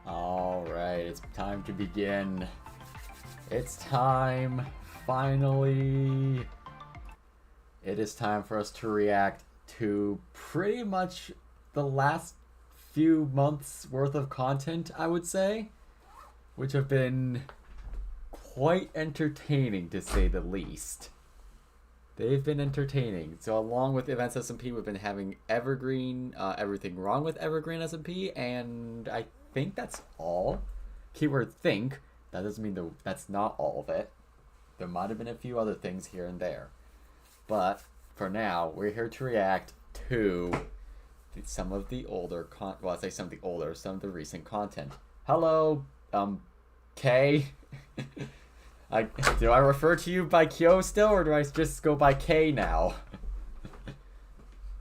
Alright, it's time to begin. It's time, finally. It is time for us to react to pretty much the last few months worth of content, I would say, which have been quite entertaining to say the least. They've been entertaining. So along with Events SMP, we've been having EverGreen, Everything Wrong with EverGreen SMP, and I think that's all. Keyword think. That doesn't mean that's not all of it. There might have been a few other things here and there. But for now, we're here to react to some of the older well, I say some of the recent content. Hello, K. Do I refer to you by Kyo still, or do I just go by K now?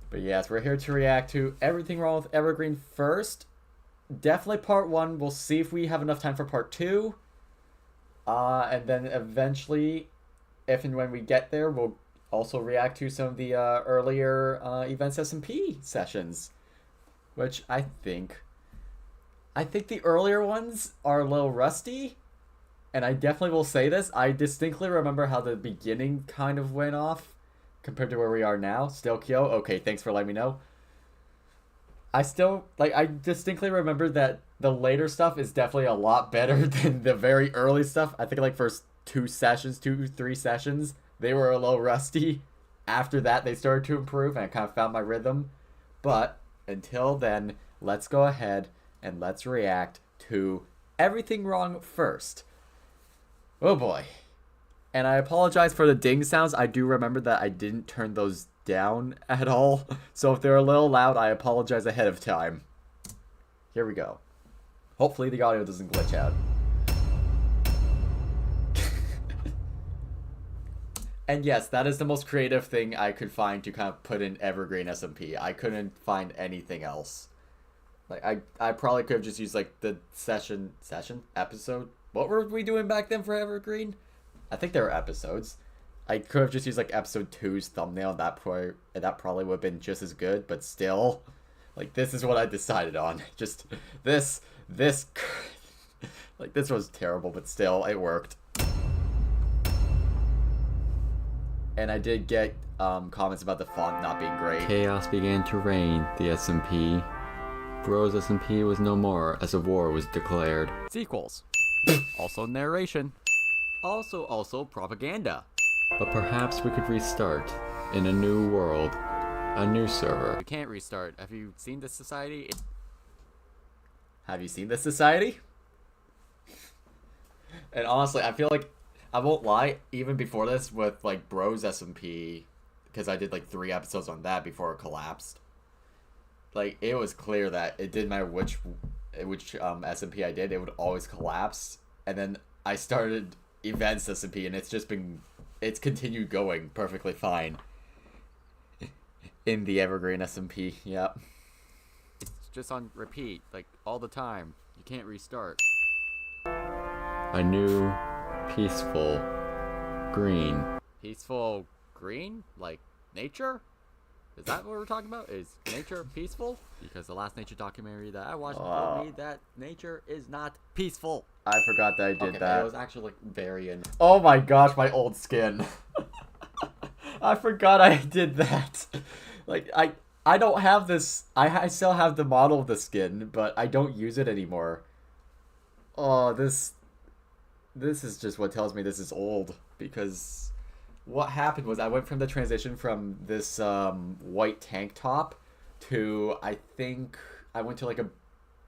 But yes, we're here to react to Everything Wrong with EverGreen first. Definitely part 1. We'll see if we have enough time for part 2. And then eventually, if and when we get there, we'll also react to some of the earlier Events SMP sessions. Which I think the earlier ones are a little rusty. And I definitely will say this, I distinctly remember how the beginning kind of went off compared to where we are now. Still Kyo? Okay, thanks for letting me know. I distinctly remember that the later stuff is definitely a lot better than the very early stuff. I think like first 3 sessions, they were a little rusty. After that, they started to improve and I kind of found my rhythm. But until then, let's go ahead and let's react to Everything Wrong first. Oh boy. And I apologize for the ding sounds. I do remember that I didn't turn those down at all. So if they're a little loud, I apologize ahead of time. Here we go. Hopefully the audio doesn't glitch out. And yes, that is the most creative thing I could find to kind of put in EverGreen SMP. I couldn't find anything else. Like I probably could have just used like the episode. What were we doing back then for EverGreen? I think there were episodes. I could have just used like episode 2's thumbnail. That probably would have been just as good, but still, like this is what I decided on. Just this, like this was terrible, but still it worked. And I did get comments about the font not being great. Chaos began to reign. The SMP. Bros SMP was no more as a war was declared. Sequels. Also narration. Also propaganda. But perhaps we could restart in a new world, a new server. We can't restart. Have you seen this society? Have you seen this society? And honestly, I feel like, I won't lie, even before this with like Bros SMP, because I did like 3 episodes on that before it collapsed. Like it was clear that it didn't matter which SMP I did, it would always collapse. And then I started Events SMP and it's continued going perfectly fine. In the EverGreen SMP, yep. It's just on repeat, like all the time. You can't restart. A new, peaceful, green. Peaceful green? Like nature? Is that what we're talking about? Is nature peaceful? Because the last nature documentary that I watched told me that nature is not peaceful. I forgot that I did that. It was actually like very in. Oh my gosh, my old skin. I forgot I did that. Like I don't have this. I still have the model of the skin, but I don't use it anymore. Oh, this is just what tells me this is old, because what happened was I went from the transition from this white tank top to, I think I went to like a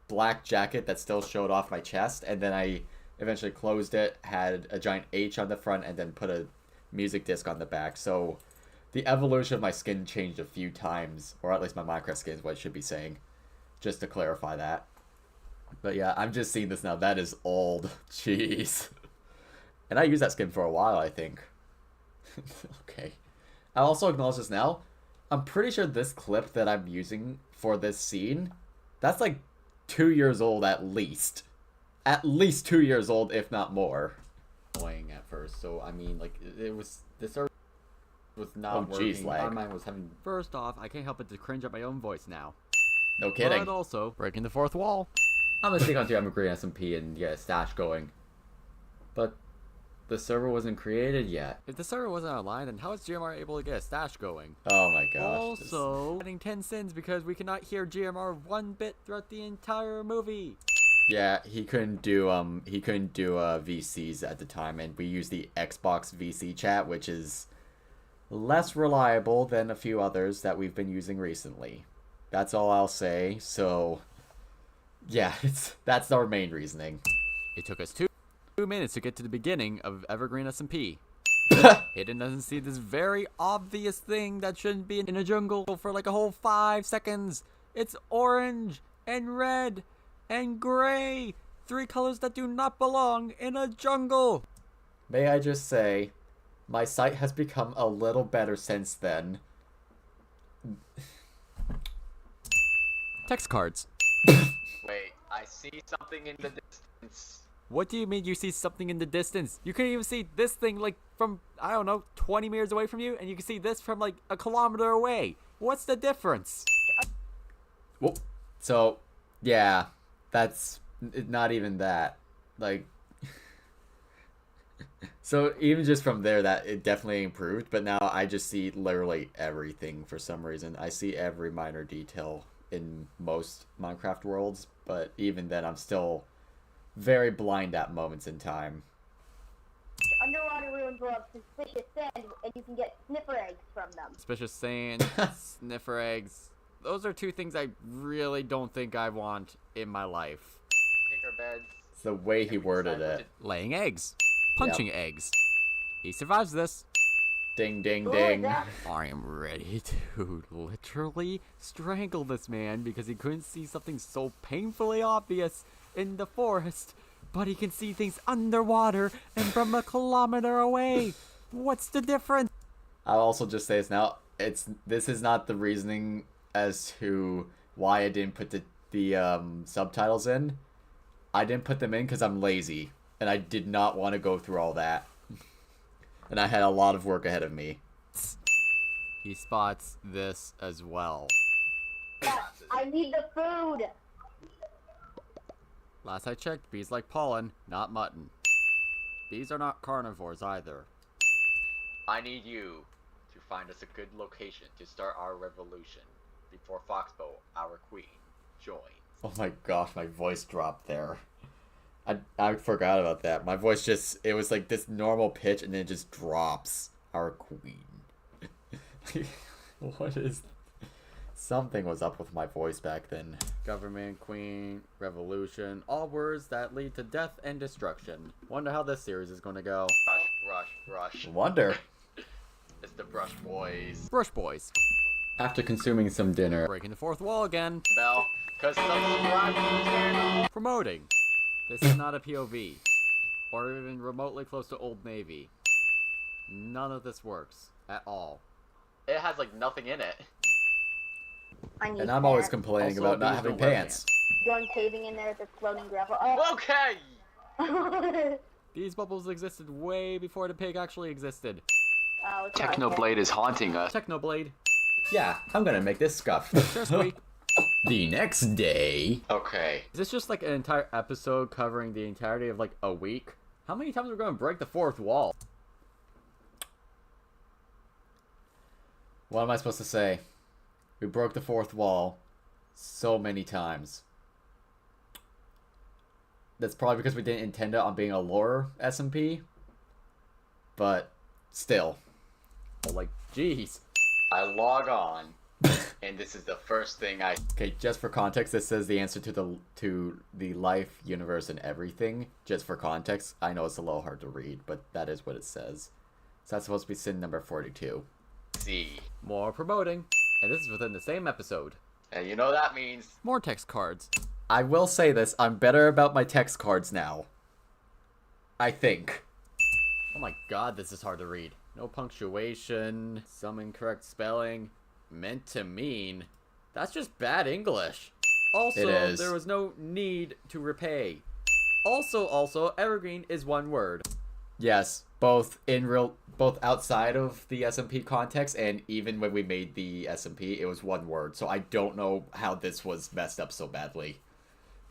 black jacket that still showed off my chest, and then I eventually closed it, had a giant H on the front, and then put a music disc on the back. So the evolution of my skin changed a few times, or at least my Minecraft skin is what I should be saying, just to clarify that. But yeah, I'm just seeing this now. That is old. Jeez. And I used that skin for a while, I think. Okay. I'll also acknowledge this now. I'm pretty sure this clip that I'm using for this scene, that's like 2 years old at least. At least 2 years old, if not more. Annoying at first, so I mean, like, this server was not working. Geez, lag. My mind was having. First off, I can't help but to cringe at my own voice now. No kidding. But also breaking the fourth wall. I'm gonna stick onto EverGreen SMP and get a stash going. But the server wasn't created yet. If the server wasn't online, then how is GMR able to get a stash going? Oh my gosh. Also, adding 10 sins because we cannot hear GMR one bit throughout the entire movie. Yeah, he couldn't do VCs at the time, and we used the Xbox VC chat, which is less reliable than a few others that we've been using recently. That's all I'll say. So, yeah, that's our main reasoning. It took us 2 minutes to get to the beginning of EverGreen SMP. Hayden doesn't see this very obvious thing that shouldn't be in a jungle for like a whole 5 seconds. It's orange and red and gray. 3 colors that do not belong in a jungle. May I just say, my sight has become a little better since then. Text cards. Wait, I see something in the distance. What do you mean you see something in the distance? You can't even see this thing like from, I don't know, 20 meters away from you, and you can see this from like a kilometer away. What's the difference? Well, so, yeah, that's not even that. Like, so even just from there, that it definitely improved, but now I just see literally everything for some reason. I see every minor detail in most Minecraft worlds, but even then I'm still very blind at moments in time. Underwater ruins will have suspicious sand, and you can get sniffer eggs from them. Suspicious sand, sniffer eggs. Those are 2 things I really don't think I want in my life. Take our beds. It's the way he worded it. Laying eggs. Punching eggs. He survives this. Ding, ding, Ooh, ding. I am ready to literally strangle this man because he couldn't see something so painfully obvious in the forest, but he can see things underwater and from a kilometer away. What's the difference? I'll also just say this now. This is not the reasoning as to why I didn't put the subtitles in. I didn't put them in because I'm lazy, and I did not want to go through all that. And I had a lot of work ahead of me. He spots this as well. I need the food. Last I checked, bees like pollen, not mutton. Bees are not carnivores either. I need you to find us a good location to start our revolution before Foxbow, our queen, joins. Oh my gosh, my voice dropped there. I forgot about that. My voice it was like this normal pitch and then it just drops. Our queen. What is... Something was up with my voice back then. Government, queen, revolution, all words that lead to death and destruction. Wonder how this series is gonna go. Rush. Wonder. It's the Brush Boys. Brush Boys. After consuming some dinner... Breaking the 4th wall again. Bell, cause subscribe. Promoting. This is not a POV. Or even remotely close to Old Navy. None of this works. At all. It has like nothing in it. I need And I'm always that. complaining Also, about not bees having don't wear pants. Going caving in there with this floating gravel. Oh. Okay! These bubbles existed way before the pig actually existed. Oh, it's not okay. Technoblade is haunting us. Technoblade. Yeah, I'm gonna make this scuff. Sure, squeak. The next day... Okay. Is this just like an entire episode covering the entirety of like a week? How many times are we going to break the 4th wall? What am I supposed to say? We broke the 4th wall so many times. That's probably because we didn't intend it on being a lore SMP. But still. Oh, like, jeez. I log on, and this is the first thing I... Okay, just for context, this says the answer to the life, universe, and everything. Just for context, I know it's a little hard to read, but that is what it says. So that's supposed to be sin number 42. see. More promoting. And this is within the same episode. And you know what that means. More text cards. I will say this, I'm better about my text cards now. I think. Oh my god, this is hard to read. No punctuation, some incorrect spelling. Meant to mean. That's just bad English. Also, It is. there was no need to repay. Also, EverGreen is one word. Yes, both outside of the SMP context and even when we made the SMP, it was one word. So I don't know how this was messed up so badly.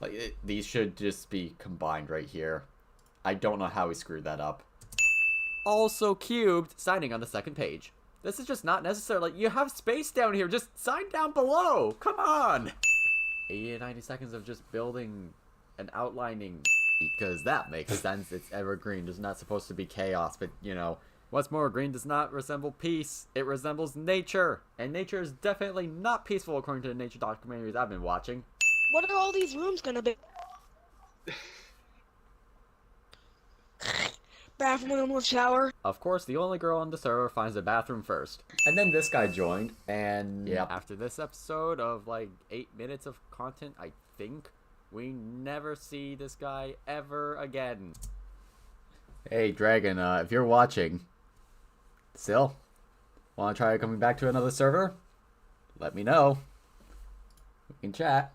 Like, these should just be combined right here. I don't know how we screwed that up. Also cubed, signing on the second page. This is just not necessary. Like, you have space down here. Just sign down below. Come on. 80 to 90 seconds of just building and outlining. Because that makes sense. It's EverGreen. It's not supposed to be chaos. But, you know, what's more, green does not resemble peace. It resembles nature. And nature is definitely not peaceful according to the nature documentaries I've been watching. What are all these rooms gonna be? Bathroom with shower. Of course, the only girl on the server finds the bathroom first. And then this guy joined, and yeah. After this episode of like 8 minutes of content, I think, we never see this guy ever again. Hey, Dragon, if you're watching, still, want to try coming back to another server? Let me know. We can chat.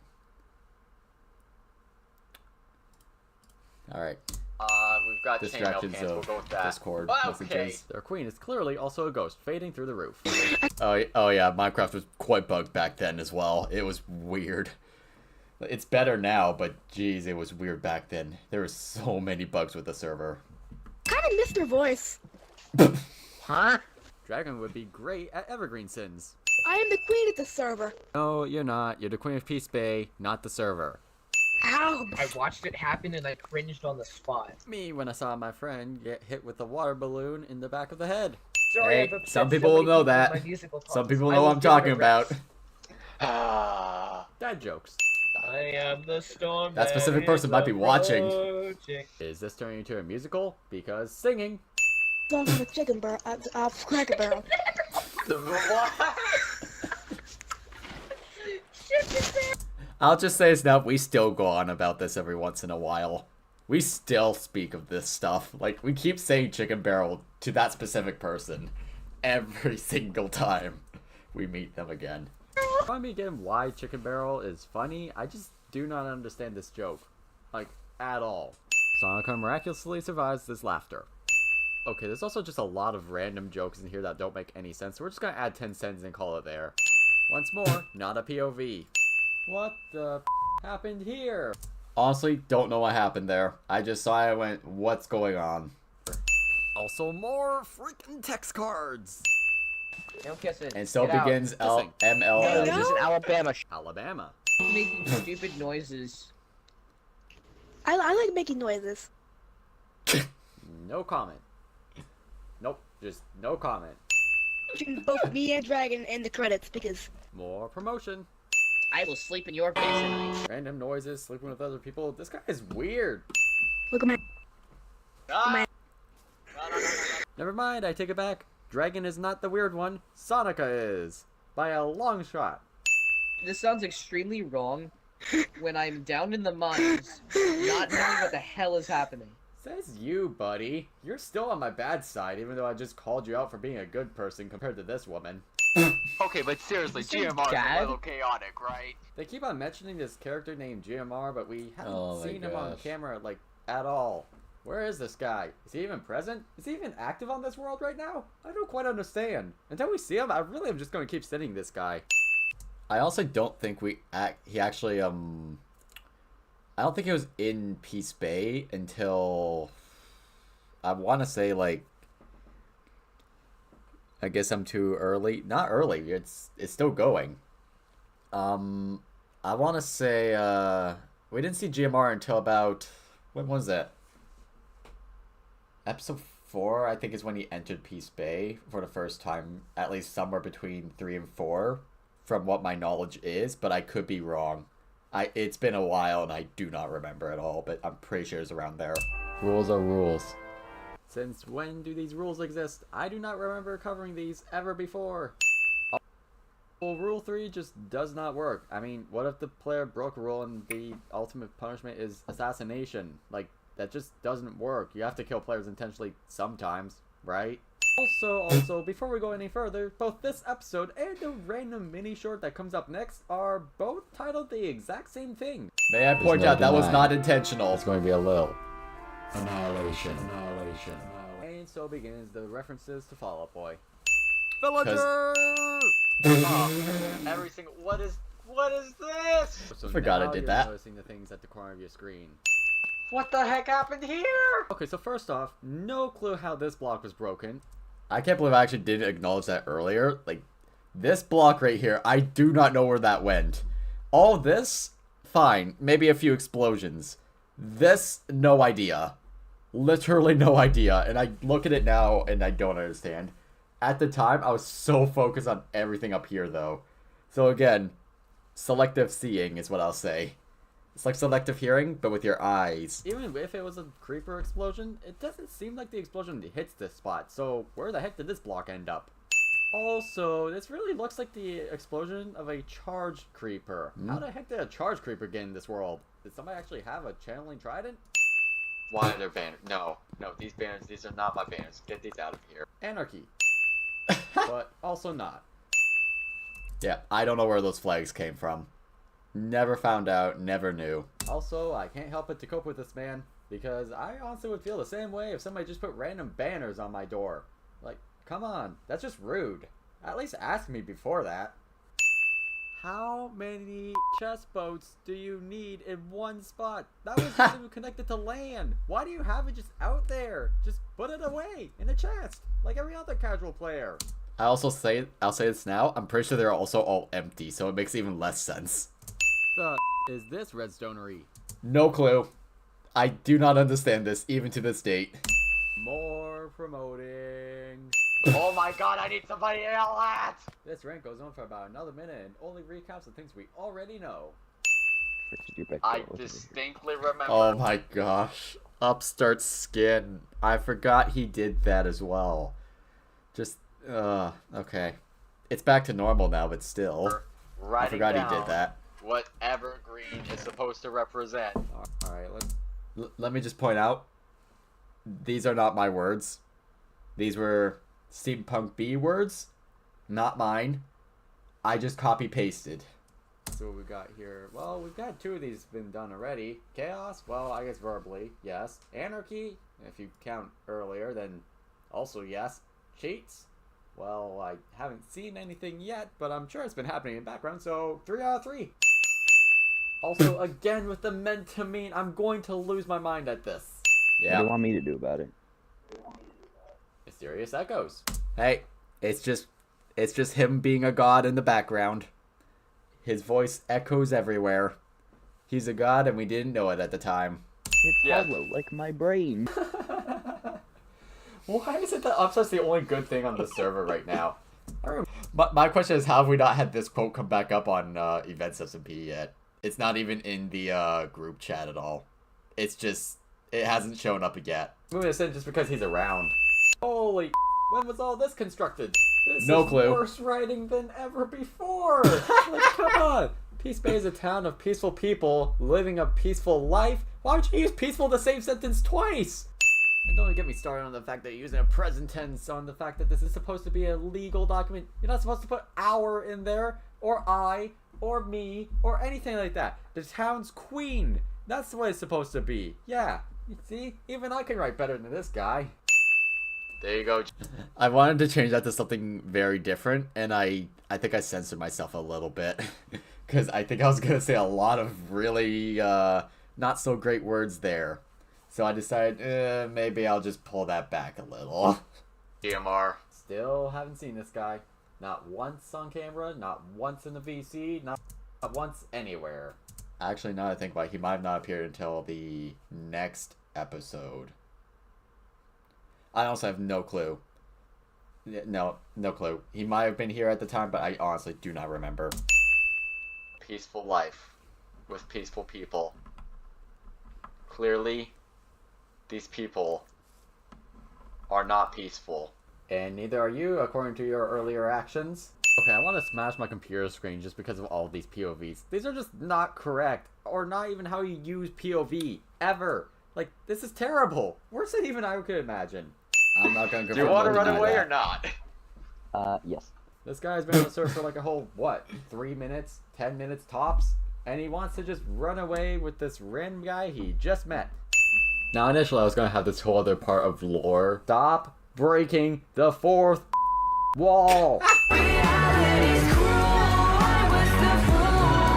Alright. We've got chainmail Distractions cans. We'll of go with that. Discord Okay. messages. Their queen is clearly also a ghost, fading through the roof. Oh yeah, Minecraft was quite bugged back then as well. It was weird. It's better now, but geez, it was weird back then. There were so many bugs with the server. Kind of missed her voice. Huh? Dragon would be great at EverGreen sins. I am the queen of the server. No, you're not. You're the queen of Peace Bay, not the server. Ow. I watched it happen and I cringed on the spot. Me when I saw my friend get hit with a water balloon in the back of the head. Sorry, Hey, I've upset some so people will many know with that. my musical Some talks. people I know will what I'm give it a talking about. rest. Ah. Dad jokes. I am the storm. That specific person might be watching. approaching. Is this turning into a musical? Because singing. Song from the chicken barrel, Cracker Barrel. What? I'll just say it's now, we still go on about this every once in a while. We still speak of this stuff. Like, we keep saying chicken barrel to that specific person every single time we meet them again. Remind me again why Chicken Barrel is funny. I just do not understand this joke. Like, at all. Sonica miraculously survives this laughter. Okay, there's also just a lot of random jokes in here that don't make any sense. So we're just gonna add 10 cents and call it there. Once more, not a POV. What the happened here? Honestly, don't know what happened there. I just saw it and went, what's going on? Also more freaking text cards. No kissing. And so Get out. begins Kissing. No, MLM. this is an Alabama Alabama. making stupid noises. I like making noises. No comment. Nope, just no comment. Mention both me and Dragon in the credits because More promotion. I will sleep in your bed tonight. Random noises, sleeping with other people. This guy is weird. look at my. Ah. Never mind, I take it back. Dragon is not the weird one. Sonica is. By a long shot. This sounds extremely wrong when I'm down in the mines, not knowing what the hell is happening. Says you, buddy. You're still on my bad side, even though I just called you out for being a good person compared to this woman. Okay, but seriously, You say GMR is dad? a little chaotic, right? They keep on mentioning this character named GMR, but we haven't Oh my seen him on gosh. camera, like, at all. Where is this guy? Is he even present? Is he even active on this world right now? I don't quite understand. Until we see him, I really am just going to keep sitting this guy. I also don't think he actually, I don't think he was in Peace Bay until, I want to say, like, I guess I'm too early. Not early, it's still going. I want to say, we didn't see GMR until about, when was that? Episode 4, I think, is when he entered Peace Bay for the first time, at least somewhere between 3 and 4, from what my knowledge is, but I could be wrong. It's been a while and I do not remember at all, but I'm pretty sure it's around there. Rules are rules. Since when do these rules exist? I do not remember covering these ever before. Well, Rule 3 just does not work. I mean, what if the player broke a rule and the ultimate punishment is assassination? Like, that just doesn't work. You have to kill players intentionally sometimes, right? Also, before we go any further, both this episode and the random mini short that comes up next are both titled the exact same thing. May I point no out that was denying. not intentional. It's going to be a little annihilation. And so begins the references to Fall Out Boy. Villager! Oh, every single. What What is this? So Forgot I now did you're that. noticing the things at the corner of your screen. What the heck happened here? Okay, so first off, no clue how this block was broken. I can't believe I actually didn't acknowledge that earlier. Like, this block right here, I do not know where that went. All this, fine. Maybe a few explosions. This, no idea. Literally no idea. And I look at it now and I don't understand. At the time, I was so focused on everything up here, though. So again, selective seeing is what I'll say. It's like selective hearing, but with your eyes. Even if it was a creeper explosion, it doesn't seem like the explosion hits this spot. So where the heck did this block end up? Also, this really looks like the explosion of a charged creeper. How the heck did a charged creeper get in this world? Did somebody actually have a channeling trident? Why are there banners? No, these banners, these are not my banners. Get these out of here. Anarchy. But also not. Yeah, I don't know where those flags came from. Never found out, never knew. Also, I can't help but to cope with this man, because I honestly would feel the same way if somebody just put random banners on my door. Like, come on, that's just rude. At least ask me before that. How many chest boats do you need in one spot? That was not even connected to land. Why do you have it just out there? Just put it away in a chest, like every other casual player. I'll say this now, I'm pretty sure they're also all empty, so it makes even less sense. The is this redstonery? No clue. I do not understand this, even to this date. More promoting. Oh my god, I need somebody to yell at! This rant goes on for about another minute and only recaps the things we already know. I distinctly remember. Oh my gosh. Upstart Skin. I forgot he did that as well. Just, okay. It's back to normal now, but still. I forgot he did that. What EverGreen is supposed to represent. Alright, Let me just point out, these are not my words. These were Steampunk B words, not mine. I just copy-pasted. so what we got here. Well, we've got two of these been done already. Chaos, well, I guess verbally, yes. Anarchy, if you count earlier, then also yes. Cheats, well, I haven't seen anything yet, but I'm sure it's been happening in the background, so 3 out of 3. Also, again, with the meant to mean, I'm going to lose my mind at this. What do you want me to do about it? Mysterious echoes. Hey, it's just him being a god in the background. His voice echoes everywhere. He's a god and we didn't know it at the time. It's hollow, like my brain. Why is it that Upstart's the only good thing on the server right now? My question is, how have we not had this quote come back up on Events SMP yet? It's not even in the group chat at all. It's just, it hasn't shown up yet. Moving this in just because he's around. Holy, when was all this constructed? This No is clue. worse writing than ever before. Like, come on. Peace Bay is a town of peaceful people living a peaceful life. Why would you use peaceful in the same sentence twice? And don't get me started on the fact that you're using a present tense, on the fact that this is supposed to be a legal document. You're not supposed to put our in there, or I, or me, or anything like that. The town's queen. That's what it's supposed to be. Yeah. You see? Even I can write better than this guy. There you go. I wanted to change that to something very different, and I think I censored myself a little bit. Because I think I was going to say a lot of really not so great words there. So I decided, maybe I'll just pull that back a little. DMR. Still haven't seen this guy. Not once on camera, not once in the VC, not once anywhere. Actually, now that I think about it, he might have not appeared until the next episode. I also have no clue. No clue. He might have been here at the time, but I honestly do not remember. Peaceful life with peaceful people. Clearly, these people are not peaceful. And neither are you, according to your earlier actions. Okay, I want to smash my computer screen just because of all of these POVs. These are just not correct, or not even how you use POV, ever. Like, this is terrible. Worse than even I could imagine. I'm not going to Do you want to run away or not? Yes. This guy's been on the server for like a whole, what, 3 minutes, 10 minutes tops? And he wants to just run away with this random guy he just met. Now, initially, I was going to have this whole other part of lore. Stop breaking the fourth wall! Reality's cruel, I was the fool.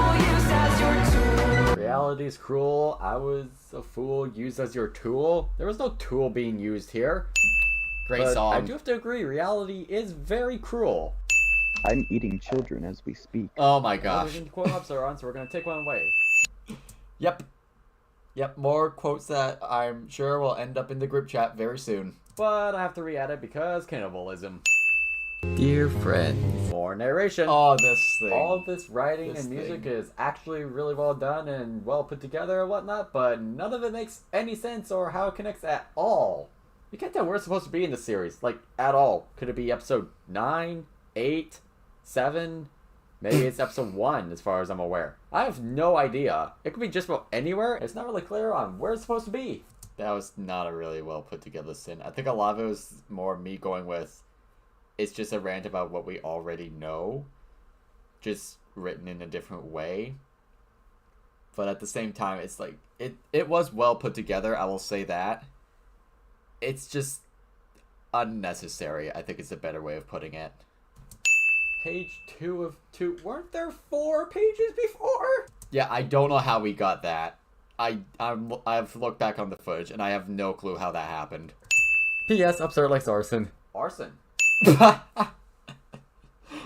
reality is cruel. I was a fool used as your tool. There was no tool being used here. Great song. I do have to agree, reality is very cruel. I'm eating children as we speak. Oh my gosh. We're quote ups are on, so we're gonna take one away. Yep. Yep, more quotes that I'm sure will end up in the group chat very soon. But I have to re-add it because cannibalism. Dear friends. More narration. Oh, this thing. All this writing and music is actually really well done and well put together and whatnot, but none of it makes any sense or how it connects at all. You can't tell where it's supposed to be in the series, like, at all. Could it be episode 9, 8, 7? Maybe it's episode 1, as far as I'm aware. I have no idea. It could be just about anywhere. It's not really clear on where it's supposed to be. That was not a really well put together scene. I think a lot of it was more me going with, it's just a rant about what we already know, just written in a different way. But at the same time, it's like, it was well put together, I will say that. It's just unnecessary, I think is a better way of putting it. Page 2 of 2. Weren't there 4 pages before? Yeah, I don't know how we got that. I've looked back on the footage, and I have no clue how that happened. P.S. Absurd likes arson. Arson? That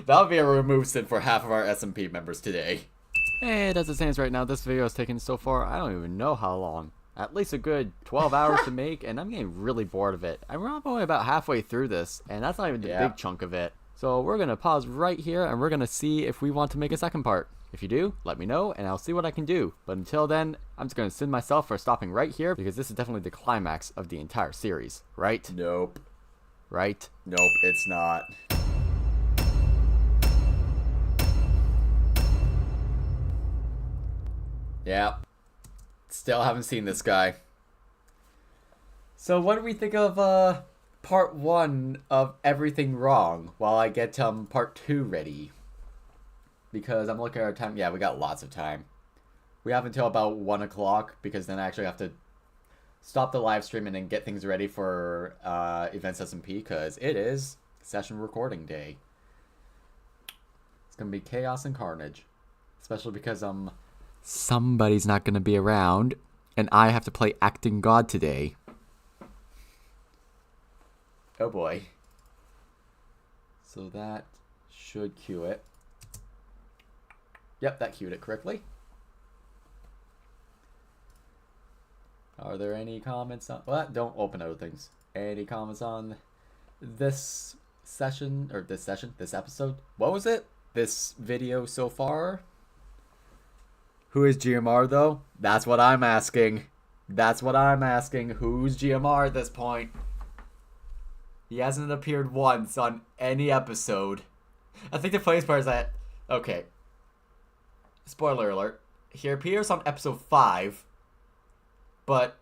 would be a remove sin for half of our SMP members today. And as it stands right now, this video has taken so far, I don't even know how long. At least a good 12 hours to make, and I'm getting really bored of it. I'm only about halfway through this, and that's not even the big chunk of it. So we're going to pause right here, and we're going to see if we want to make a second part. If you do, let me know, and I'll see what I can do. But until then, I'm just going to sin myself for stopping right here, because this is definitely the climax of the entire series, right? Nope. Right? Nope, it's not. Yeah. Still haven't seen this guy. So what do we think of part 1 of Everything Wrong while I get part 2 ready? Because I'm looking at our time. Yeah, we got lots of time. We have until about 1 o'clock, because then I actually have to stop the live stream and then get things ready for Events SMP, because it is session recording day. It's gonna be chaos and carnage, especially because somebody's not gonna be around, and I have to play acting god today. Oh boy. So that should cue it. Yep, that cued it correctly. Are there any comments on... Well, don't open other things. Any comments on this session, or this episode? What was it? This video so far? Who is GMR, though? That's what I'm asking. That's what I'm asking. Who's GMR at this point? He hasn't appeared once on any episode. I think the funniest part is that... Okay. Spoiler alert. He appears on episode 5. But...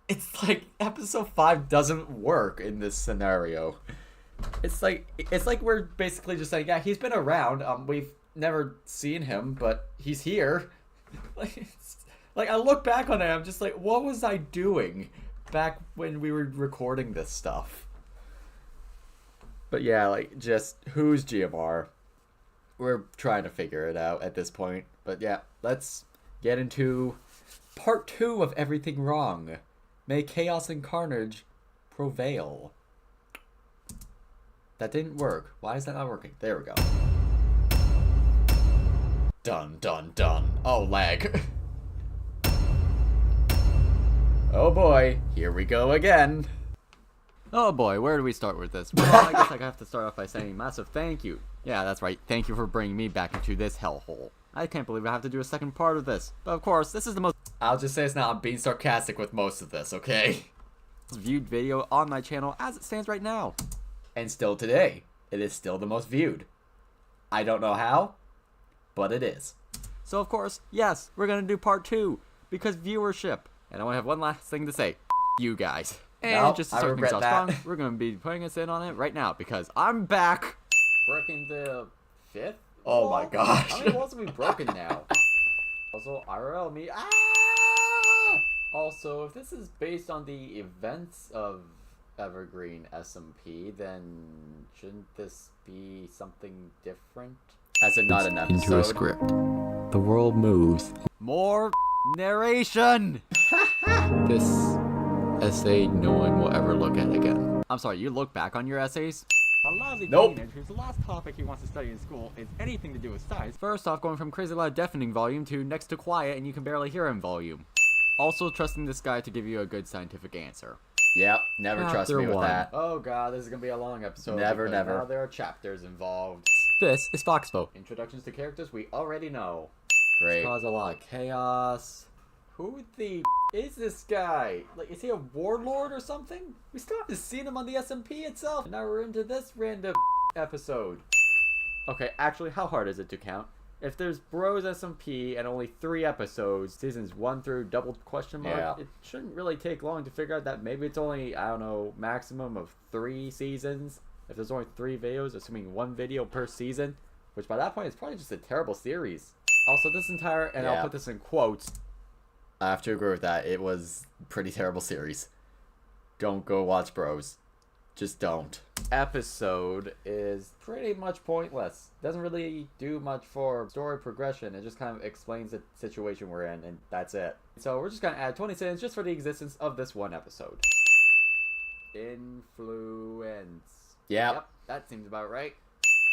it's like episode 5 doesn't work in this scenario. It's like we're basically just saying, yeah, he's been around. We've never seen him, but he's here. Like I look back on it, I'm just like, what was I doing back when we were recording this stuff? But yeah, like, just who's GMR? We're trying to figure it out at this point. But yeah, let's get into part 2 of Everything Wrong. May chaos and carnage prevail. That didn't work. Why is that not working? There we go. Dun, dun, dun. Oh, lag. Oh boy, here we go again. Oh boy, where do we start with this? Well, I guess I have to start off by saying massive thank you. Yeah, that's right. Thank you for bringing me back into this hellhole. I can't believe I have to do a second part of this. But of course, this is the most... I'll just say it's not. I'm being sarcastic with most of this, okay? ...viewed video on my channel as it stands right now. And still today, it is still the most viewed. I don't know how, but it is. So of course, yes, we're gonna do part 2 because viewership. And I want to have one last thing to say. You guys. And no, just to start things off strong, we're gonna be putting us in on it right now because I'm back. Breaking the 5th? Oh my gosh. How many walls have we broken now? Also, IRL me. Ah! Also, if this is based on the events of EverGreen SMP, then shouldn't this be something different? As in not an episode? Into a script. The world moves. more narration. This essay no one will ever look at again. I'm sorry, you look back on your essays? A lousy teenager whose last topic he wants to study in school is anything to do with science. First off, going from crazy loud deafening volume to next to quiet and you can barely hear him volume. Also trusting this guy to give you a good scientific answer. Yep, never trust me with that. Oh god, this is gonna be a long episode. Never. Now there are chapters involved. This is Foxpo. Introductions to characters we already know. Great. Cause a lot of chaos. Who the is this guy? Like, is he a warlord or something? We still haven't seen him on the SMP itself. And now we're into this random episode. Okay, actually, how hard is it to count? If there's Bros SMP and only 3 episodes, seasons 1 through double question mark, yeah. It shouldn't really take long to figure out that maybe it's only, I don't know, maximum of 3 seasons. If there's only 3 videos, assuming 1 video per season, which by that point is probably just a terrible series. Also, this entire, and I'll put this in quotes, I have to agree with that. It was a pretty terrible series. Don't go watch Bros. Just don't. Episode is pretty much pointless. Doesn't really do much for story progression. It just kind of explains the situation we're in, and that's it. So we're just gonna add 20 seconds just for the existence of this one episode. Influence. Yep, that seems about right.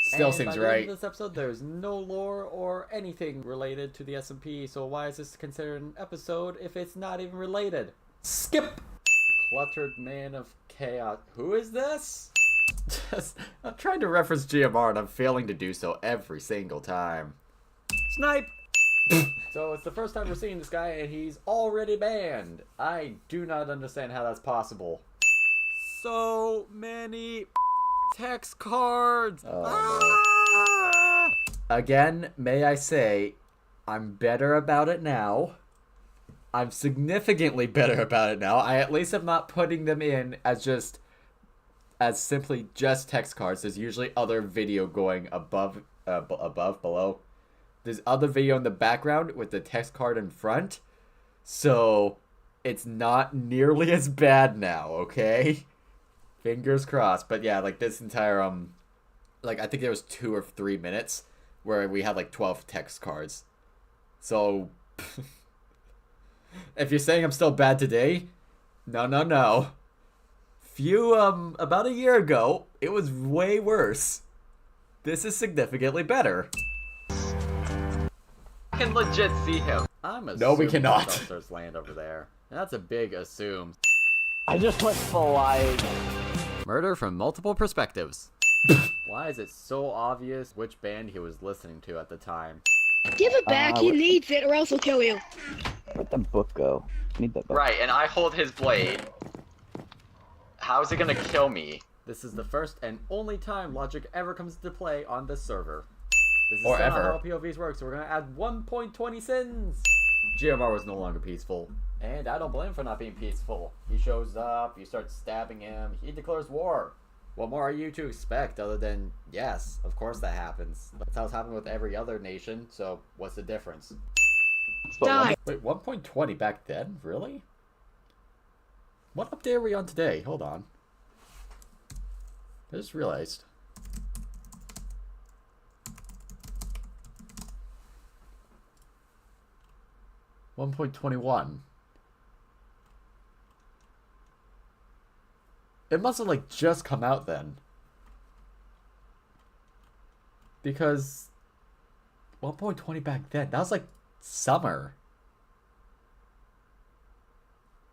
Still and seems by the end right. of this episode, there's no lore or anything related to the SMP, so why is this considered an episode if it's not even related? Skip! Cluttered Man of Chaos. Who is this? I'm trying to reference GMR and I'm failing to do so every single time. Snipe! So it's the first time we're seeing this guy and he's already banned. I do not understand how that's possible. So many text cards. Again, may I say, I'm better about it now. I'm significantly better about it now. I at least am not putting them in as simply just text cards. There's usually other video going above, below. There's other video in the background with the text card in front. So it's not nearly as bad now, okay? Fingers crossed. But yeah, like this entire, like I think there was 2 or 3 minutes where we had like 12 text cards. So if you're saying I'm still bad today, no. About a year ago, it was way worse. This is significantly better. I can legit see him. I'm assuming No, we cannot. There's land over there. And that's a big assume. I just went flying. Murder from multiple perspectives. Why is it so obvious which band he was listening to at the time? Give it back, he needs it, or else he'll kill you. Where'd the book go? I need that book. Right, and I hold his blade. How is it gonna kill me? This is the first and only time logic ever comes into play on this server. This is Or not ever. how POVs work, so we're gonna add 1.20 sins. GMR was no longer peaceful. And I don't blame him for not being peaceful. He shows up, you start stabbing him, he declares war. What more are you to expect other than, yes, of course that happens. That's how it's happened with every other nation, so what's the difference? Die. Wait, 1.20 back then? Really? What update are we on today? Hold on. I just realized. $1.21. It must have like just come out then. Because 1.20 back then, that was like summer.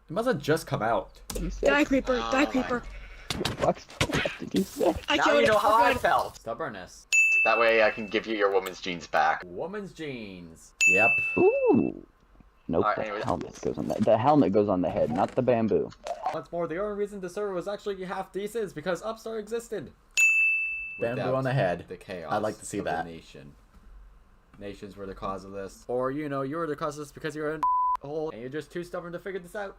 It must have just come out. Die, creeper, die, creeper. What did you say? I Now killed you it. know how I Good. felt. Stubbornness. That way I can give you your woman's jeans back. Woman's jeans. Yep. Ooh. Nope, Alright, the anyways. helmet goes on the helmet goes on the head, not the bamboo. Once more, the only reason the server was actually half decent is because Upstart existed. Bamboo Without on the head. The chaos. I'd like to see of that. The nation. Nations were the cause of this. Or, you know, you were the cause of this because you're in a hole and you're just too stubborn to figure this out.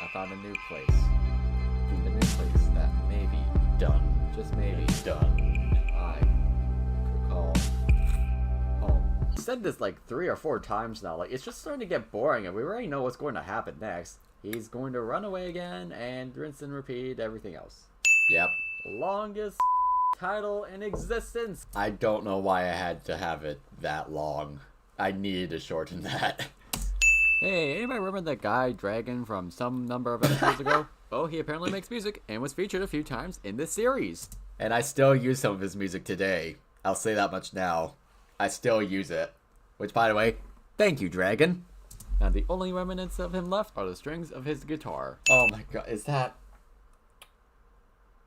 I found a new place. A new place that may be done. Just maybe done. I could call home. I said this like 3 or 4 times now. Like, it's just starting to get boring and we already know what's going to happen next. He's going to run away again and rinse and repeat everything else. Yep. Longest title in existence. I don't know why I had to have it that long. I needed to shorten that. Hey, anybody remember that guy Dragon from some number of episodes ago? Well, he apparently makes music and was featured a few times in this series. And I still use some of his music today. I'll say that much now. I still use it. Which, by the way, thank you, Dragon. Now, the only remnants of him left are the strings of his guitar. Oh my god, is that...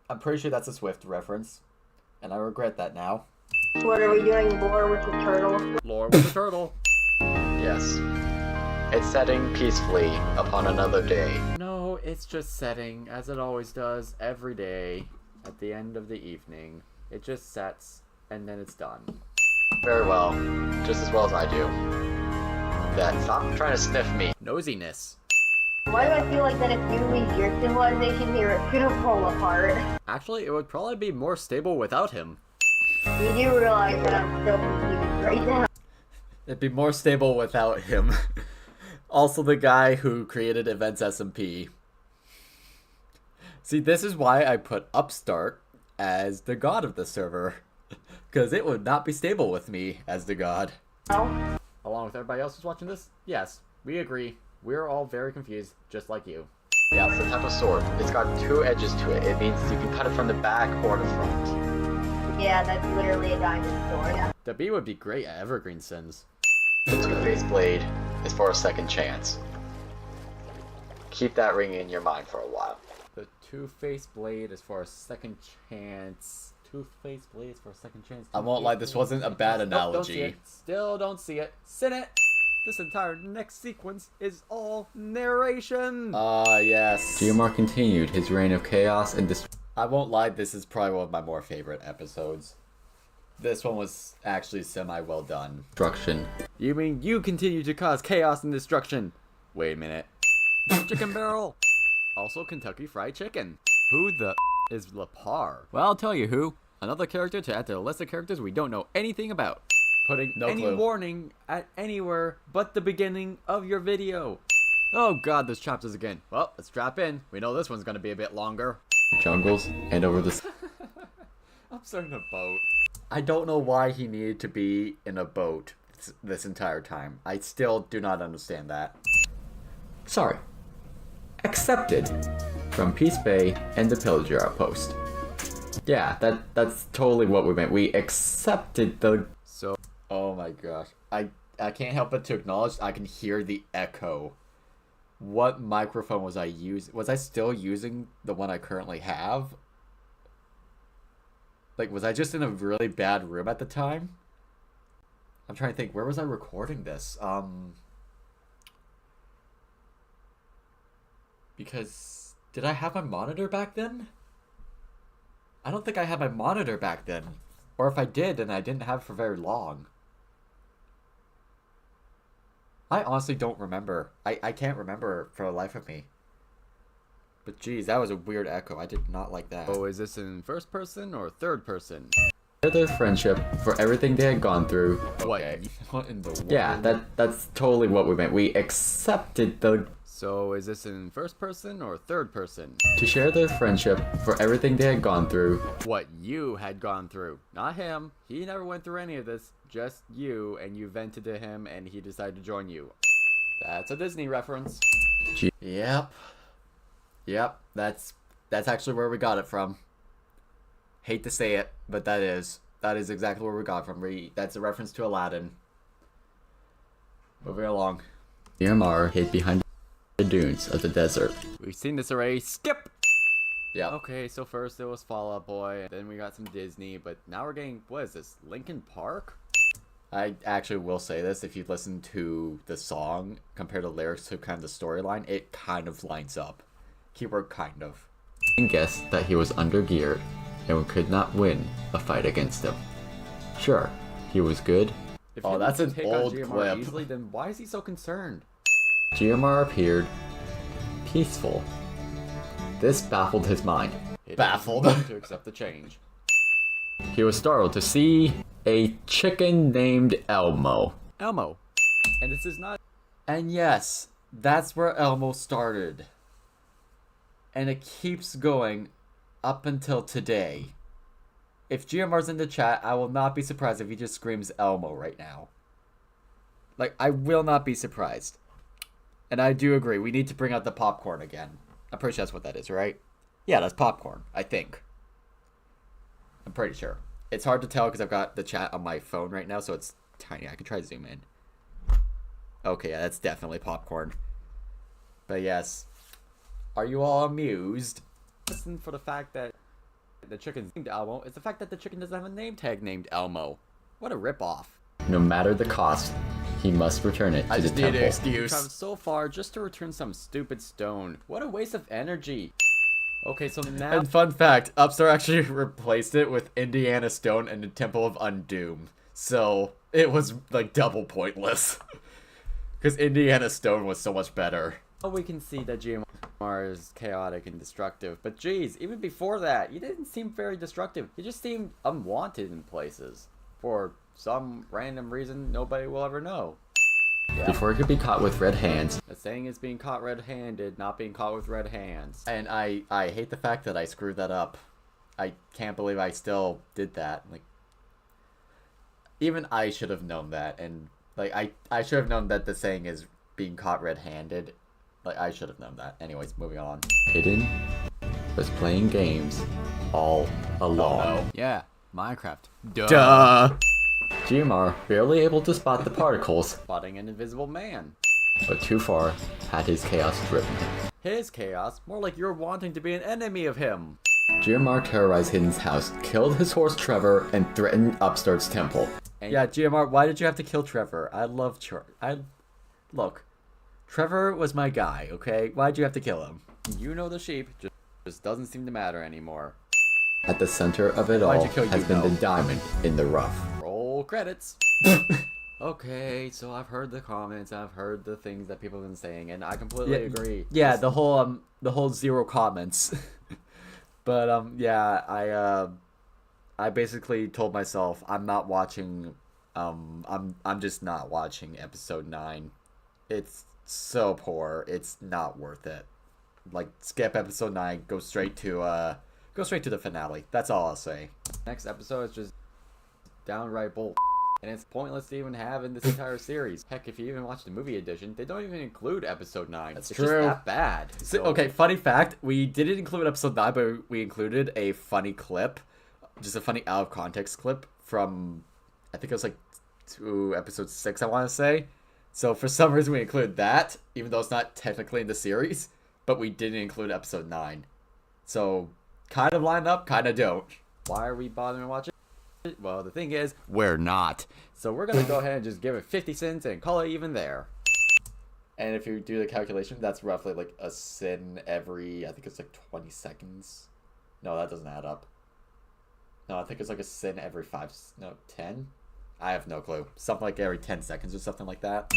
I'm pretty sure that's a Swift reference. And I regret that now. What are we doing? Lore with the turtle? Lore with the turtle. Yes. It's setting peacefully upon another day. No, it's just setting, as it always does, every day, at the end of the evening. It just sets, and then it's done. Very well. Just as well as I do. That, stop trying to sniff me. Nosiness. Why do I feel like that if you leave your civilization here, it's gonna fall apart? Actually, it would probably be more stable without him. You do realize that I'm still confused right now. It'd be more stable without him. Also the guy who created Events SMP. See, this is why I put Upstart as the god of the server. Because it would not be stable with me as the god. Oh? Along with everybody else who's watching this, yes, we agree. We're all very confused, just like you. Yeah, it's the type of sword. It's got 2 edges to it. It means you can cut it from the back or the front. Yeah, that's literally a diamond sword. The B would be great at EverGreen Sins. The two-faced blade is for a second chance. Keep that ringing in your mind for a while. The two-faced blade is for a second chance. Two-faced blade is for a second chance. I won't lie, this wasn't a bad Nope, don't see analogy. it. Still don't see it. Sin it! This entire next sequence is all narration! Yes. GMR continued his reign of chaos and I won't lie, this is probably one of my more favorite episodes. This one was actually semi-well done. destruction. You mean you continue to cause chaos and destruction? Wait a minute. Chicken Barrel! Also Kentucky Fried Chicken. Who the is Lepar? Well, I'll tell you who. Another character to add to the list of characters we don't know anything about. Putting No any clue. warning at anywhere but the beginning of your video. Oh god, those chapters again. Well, let's drop in. We know this one's gonna be a bit longer. Jungles and over the... I'm starting a boat. I don't know why he needed to be in a boat this entire time. I still do not understand that. Sorry. Accepted. From Peace Bay and the Pillager Outpost. Yeah, that's totally what we meant. We accepted the... So... Oh my gosh. I can't help but to acknowledge I can hear the echo. What microphone was I using? Was I still using the one I currently have? Like, was I just in a really bad room at the time? I'm trying to think, where was I recording this? Because, did I have my monitor back then? I don't think I had my monitor back then. Or if I did, then I didn't have it for very long. I honestly don't remember. I can't remember for the life of me. But geez, that was a weird echo. I did not like that. Oh, is this in first person or third person? Their friendship for everything they had gone through. Okay. What in the world? Yeah, that's totally what we meant. We accepted the... So, is this in first person or third person? To share their friendship for everything they had gone through. What you had gone through. Not him. He never went through any of this. Just you, and you vented to him, and he decided to join you. That's a Disney reference. Yep. Yep, that's actually where we got it from. Hate to say it, but that is exactly where we got it from. That's a reference to Aladdin. Moving along. Myanmar hid behind the dunes of the desert. We've seen this already. Skip! Yeah. Okay, so first it was Fall Out Boy, then we got some Disney, but now we're getting, what is this, Linkin Park? I actually will say this, if you listen to the song, compared to lyrics to kind of the storyline, it kind of lines up. Keyword kind of. And guessed that he was undergeared, and we could not win a fight against him. Sure, he was good. If Oh, he that's can an take on old GMR clip. easily, then why is he so concerned? GMR appeared peaceful. This baffled his mind. It Baffled? didn't want to accept the change. He was startled to see a chicken named Elmo. Elmo. And this is not... And yes, that's where Elmo started. And it keeps going up until today. If GMR's in the chat, I will not be surprised if he just screams Elmo right now. Like, I will not be surprised. And I do agree, we need to bring out the popcorn again. I'm pretty sure that's what that is, right? Yeah, that's popcorn, I think. I'm pretty sure. It's hard to tell because I've got the chat on my phone right now, so it's tiny. I can try to zoom in. Okay, yeah, that's definitely popcorn. But yes. Are you all amused? Listen for the fact that the chicken's named Elmo. It's the fact that the chicken doesn't have a name tag named Elmo. What a ripoff. No matter the cost, he must return it to the temple. Traveled so far just to return some stupid stone. What a waste of energy. Okay, so now... And fun fact, Upstart actually replaced it with Indiana Stone and the Temple of Undoom. So, it was, like, double pointless. Because Indiana Stone was so much better. we can see that GMR is chaotic and destructive. But geez, even before that, he didn't seem very destructive. He just seemed unwanted in places. For some random reason nobody will ever know. Yeah. Before he could be caught with red hands. The saying is being caught red-handed, not being caught with red hands. And I hate the fact that I screwed that up. I can't believe I still did that. Like, even I should have known that. And, like, I should have known that the saying is being caught red-handed. Like, I should have known that. Anyways, moving on. Hidden was playing games all along. Oh, no. Yeah, Minecraft. Duh! GMR, barely able to spot the particles, Spotting an invisible man. but too far, had his chaos driven him. His chaos, more like you're wanting to be an enemy of him. GMR terrorized Hidden's house, killed his horse Trevor, and threatened Upstart's temple. And Yeah, GMR, why did you have to kill Trevor? I love Look, Trevor was my guy, okay? Why'd you have to kill him? you know the sheep just doesn't seem to matter anymore. At the center of it Why'd all you kill has been Yuno? the diamond in the rough. Roll credits. Okay, so I've heard the comments, I've heard the things that people have been saying, and I completely agree. Yeah, the whole 0 comments. But yeah, I basically told myself I'm not watching I'm just not watching episode 9. It's so poor. It's not worth it. Like, skip episode 9, go straight to the finale. That's all I'll say. Next episode is just downright bull. And it's pointless to even have in this entire series. Heck, if you even watch the movie edition, they don't even include episode 9. That's it's true. just that bad. So, okay, funny fact, we didn't include episode 9, but we included a funny clip, just a funny out of context clip from, I think it was like to episode 6, I want to say. So for some reason we included that, even though it's not technically in the series, but we didn't include episode 9. So kind of line up, kind of don't. Why are we bothering watching it? Well, the thing is, we're not. So we're gonna go ahead and just give it 50 cents and call it even there. And if you do the calculation, that's roughly like a sin every, I think it's like 20 seconds. No, that doesn't add up. No, I think it's like a sin every 10? I have no clue. Something like every 10 seconds or something like that.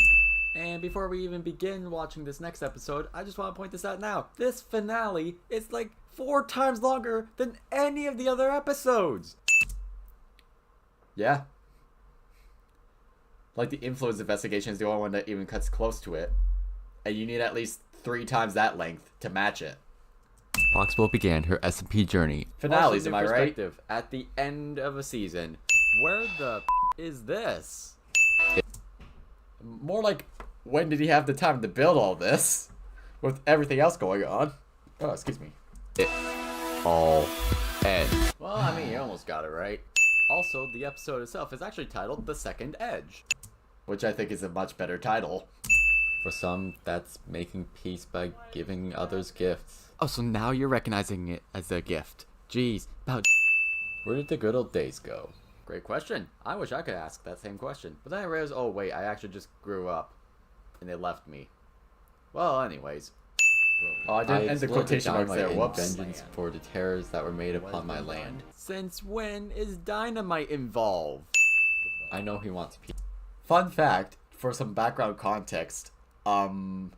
And before we even begin watching this next episode, I just want to point this out now. This finale is like 4 times longer than any of the other episodes. Yeah. Like, the influence investigation is the only one that even cuts close to it. And you need at least 3 times that length to match it. Foxborough began her SMP journey. Finales, am I right? At the end of a season. Where the is this? More like, when did he have the time to build all this? With everything else going on. Oh, excuse me. It all ends. Well, I mean, you almost got it right. Also, the episode itself is actually titled The Second Edge. Which I think is a much better title. For some, that's making peace by giving others gifts. Oh, so now you're recognizing it as a gift. Jeez, about... Where did the good old days go? Great question. I wish I could ask that same question. But then I realized, oh wait, I actually just grew up. And they left me. Well, anyways. Oh, I didn't end the quotation marks there. Whoops. Vengeance for the terrors that were made upon my land. Since when is dynamite involved? I know he wants peace. Fun fact, for some background context, I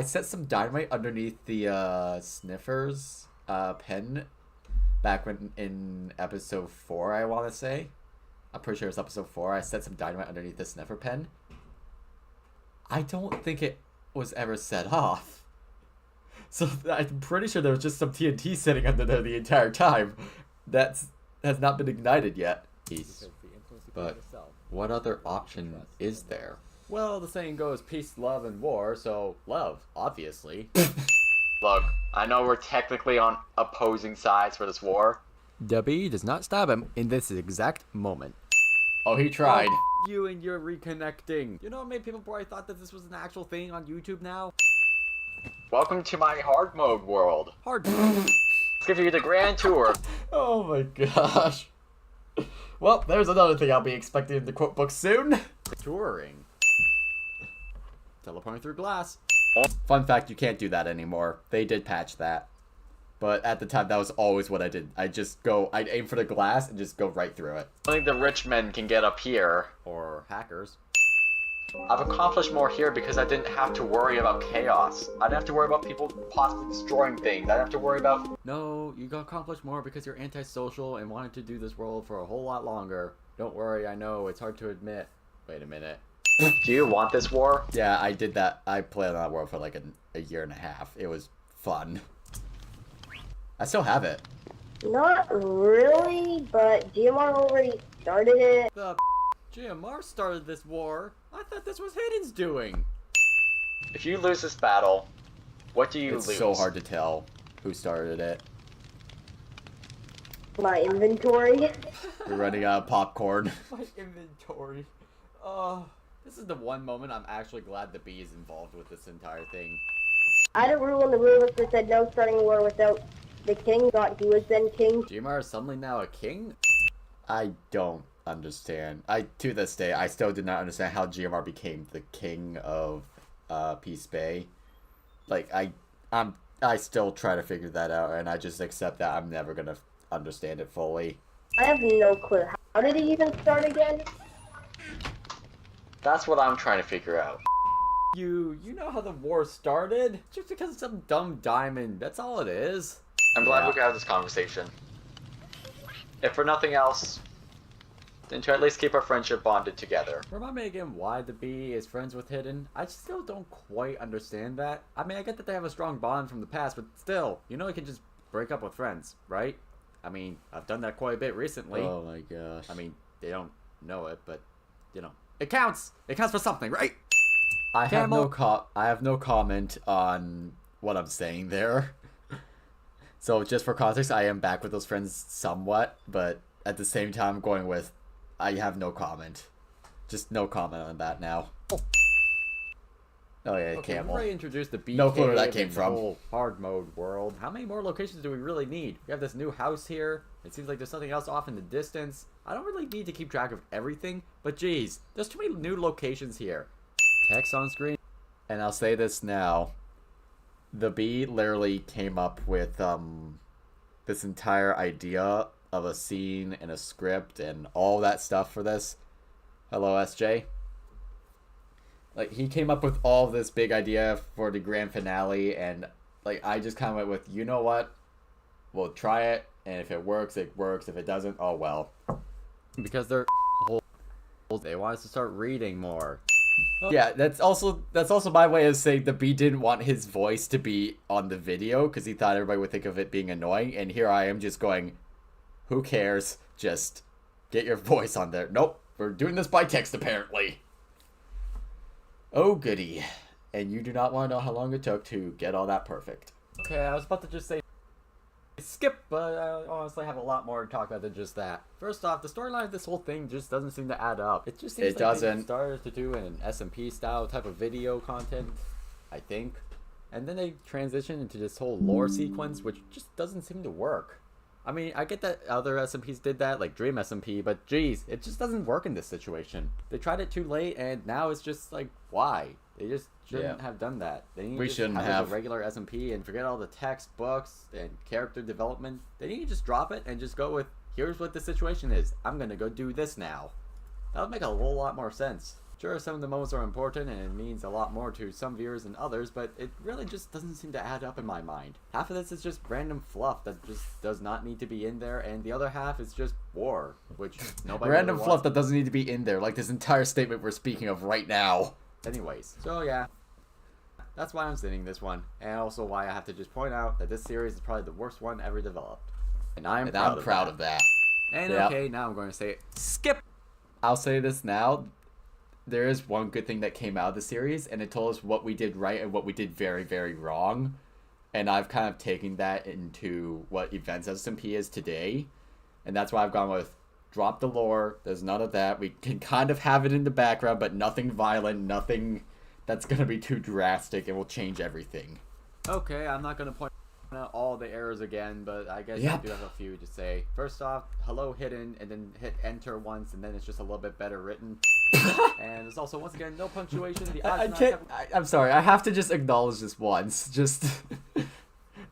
set some dynamite underneath the Sniffers pen back when in episode 4, I want to say. I'm pretty sure it was episode 4. I set some dynamite underneath the Sniffer pen. I don't think it was ever set off. So I'm pretty sure there was just some TNT sitting under there the entire time. Has not been ignited yet. Peace. But What other option is there? Well, the saying goes peace, love, and war, so love, obviously. Look, I know we're technically on opposing sides for this war. The bee does not stab him in this exact moment. Oh, he tried. Oh, you and your reconnecting. You know what made people probably thought that this was an actual thing on YouTube now? Welcome to my hard mode world. Hard. Let's give you the grand tour. Oh my gosh. Well, there's another thing I'll be expecting in the quote book soon. Touring. Teleporting through glass. Fun fact, you can't do that anymore. They did patch that. But at the time, that was always what I did. I'd aim for the glass and just go right through it. Only the rich men can get up here. Or hackers. I've accomplished more here because I didn't have to worry about chaos. I didn't have to worry about people possibly destroying things. I didn't have to worry about... No, you got accomplished more because you're antisocial and wanted to do this world for a whole lot longer. Don't worry, I know, it's hard to admit. Wait a minute. Do you want this war? Yeah, I did that. I played on that world for like a year and a half. It was fun. I still have it. Not really, but GMR already started it. The GMR started this war. I thought this was Hidden's doing. If you lose this battle, what do you lose? It's so hard to tell who started it. My inventory. We're running out of popcorn. My inventory. This is the one moment I'm actually glad the bee is involved with this entire thing. I had a rule in the rule list that said no starting a war without the king. Thought he was then king. GMR is suddenly now a king? I don't understand. To this day, I still did not understand how GMR became the king of Peace Bay. Like, I still try to figure that out, and I just accept that I'm never gonna understand it fully. I have no clue. How did he even start again? That's what I'm trying to figure out. You know how the war started? Just because of some dumb diamond, that's all it is. I'm glad we could have this conversation. If for nothing else, then to at least keep our friendship bonded together. Remind me again why the bee is friends with Hidden. I still don't quite understand that. I mean, I get that they have a strong bond from the past, but still, you know you can just break up with friends, right? I mean, I've done that quite a bit recently. Oh my gosh. I mean, they don't know it, but, you know, it counts! It counts for something, right? I have no comment on what I'm saying there. So just for context, I am back with those friends somewhat, but at the same time going with, I have no comment. Just no comment on that now. Oh yeah, okay, camel. We've already introduced the bee. No clue where that came the from. Whole hard mode world. How many more locations do we really need? We have this new house here. It seems like there's something else off in the distance. I don't really need to keep track of everything, but geez, there's too many new locations here. Text on screen. And I'll say this now. The bee literally came up with this entire idea of a scene and a script and all that stuff for this. Hello, SJ. Like, he came up with all this big idea for the grand finale, and like I just kind of went with, you know what? We'll try it, and if it works, it works. If it doesn't, oh well. Because they're they want us to start reading more. Yeah, that's also my way of saying the bee didn't want his voice to be on the video because he thought everybody would think of it being annoying, and here I am just going, who cares? Just get your voice on there. Nope, we're doing this by text apparently. Oh goody. And you do not want to know how long it took to get all that perfect. Okay, I was about to just say skip, but I honestly have a lot more to talk about than just that. First off, the storyline of this whole thing just doesn't seem to add up. It just seems they started to do an SMP style type of video content, I think. And then they transition into this whole lore sequence, which just doesn't seem to work. I mean, I get that other SMPs did that, like Dream SMP, but geez, it just doesn't work in this situation. They tried it too late, and now it's just like, why? They just shouldn't have done that. They need to just have a regular SMP and forget all the text, books, and character development. They need to just drop it and just go with, here's what the situation is. I'm gonna go do this now. That would make a whole lot more sense. Sure, some of the moments are important and it means a lot more to some viewers than others, but it really just doesn't seem to add up in my mind. Half of this is just random fluff that just does not need to be in there, and the other half is just war, which nobody Random really fluff wants. that doesn't need to be in there, like this entire statement we're speaking of right now. Anyways, so yeah, that's why I'm sending this one, and also why I have to just point out that this series is probably the worst one ever developed. And I'm proud of that. And okay, now I'm going to say it. Skip! I'll say this now. There is one good thing that came out of the series, and it told us what we did right and what we did very, very wrong. And I've kind of taken that into what Events SMP is today. And that's why I've gone with drop the lore. There's none of that. We can kind of have it in the background, but nothing violent, nothing that's going to be too drastic. It will change everything. Okay, I'm not going to point out all the errors again, but I guess I do have a few to say. First off, hello hidden, and then hit enter once, and then it's just a little bit better written. And there's also, once again, no punctuation. I'm sorry, I have to just acknowledge this once. Just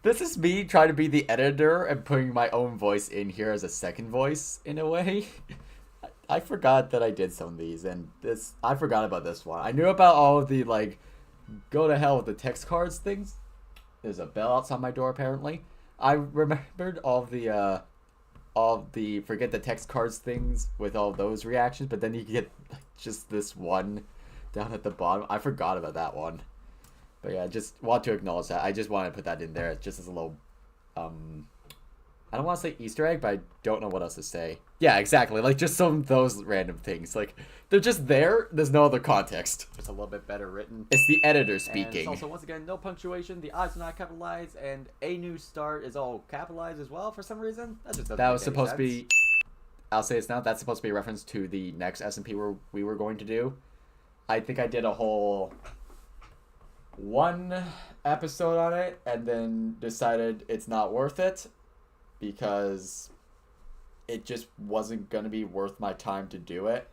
this is me trying to be the editor and putting my own voice in here as a second voice in a way. I forgot that I did some of these, and I forgot about this one. I knew about all of the like go to hell with the text cards things. There's a bell outside my door apparently. I remembered all the forget the text cards things with all those reactions, but then you get just this one down at the bottom. I forgot about that one. But yeah, just want to acknowledge that. I just want to put that in there just as a little I don't want to say Easter egg, but I don't know what else to say. Yeah, exactly. Like just some of those random things. Like they're just there. There's no other context. Just a little bit better written. It's the editor speaking. And it's also, once again, no punctuation. The odds are not capitalized, and a new start is all capitalized as well for some reason. That just doesn't That make was any supposed sense. to be. I'll say it's now. That's supposed to be a reference to the next SMP we were going to do. I think I did a whole one episode on it, and then decided it's not worth it because it just wasn't gonna be worth my time to do it.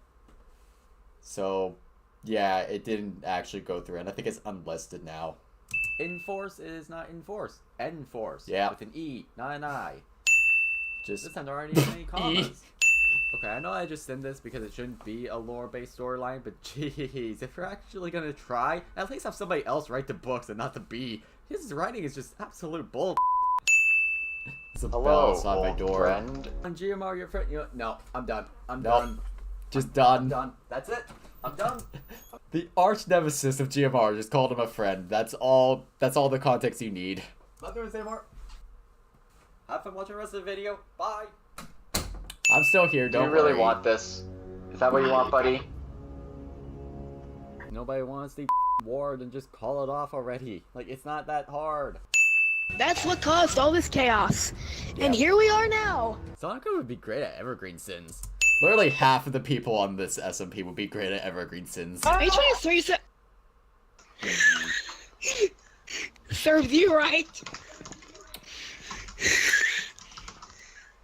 So yeah, it didn't actually go through, and I think it's unlisted now. Enforce is not enforce. Enforce. Yeah. With an E, not an I. Just This time there aren't even any commas. Okay, I know I just send this because it shouldn't be a lore-based storyline, but jeez, if you're actually gonna try, at least have somebody else write the books and not the B. His writing is just absolute bull. It's a bell Hello, outside my old door. friend. On GMR, your friend. You know, no, I'm done. I'm Nope. done. Just I'm done. done. That's it. I'm done. The arch nemesis of GMR just called him a friend. That's all the context you need. Not doing this anymore. Have fun watching the rest of the video. Bye. I'm still here, Do don't you really worry. want this? Is that what you want, buddy? Nobody wants the war, then just call it off already. Like, it's not that hard. That's what caused all this chaos. And here we are now. Sonic would be great at Evergreen Sins. Literally half of the people on this SMP would be great at Evergreen Sins. Are you trying to throw yourself? Serves you right.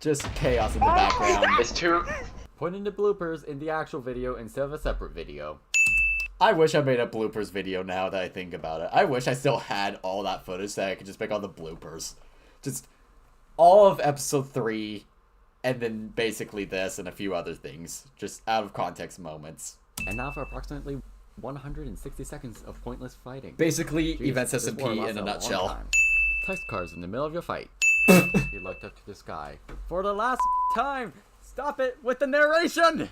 Just chaos in the background. It's too. Put in the bloopers in the actual video instead of a separate video. I wish I made a bloopers video now that I think about it. I wish I still had all that footage that I could just make all the bloopers. Just all of episode 3, and then basically this and a few other things. Just out of context moments. And now for approximately 160 seconds of pointless fighting. Basically, Jeez, Events this war SMP lasted in a long nutshell. time. Text cards in the middle of your fight. You looked up to the sky. For the last time, stop it with the narration!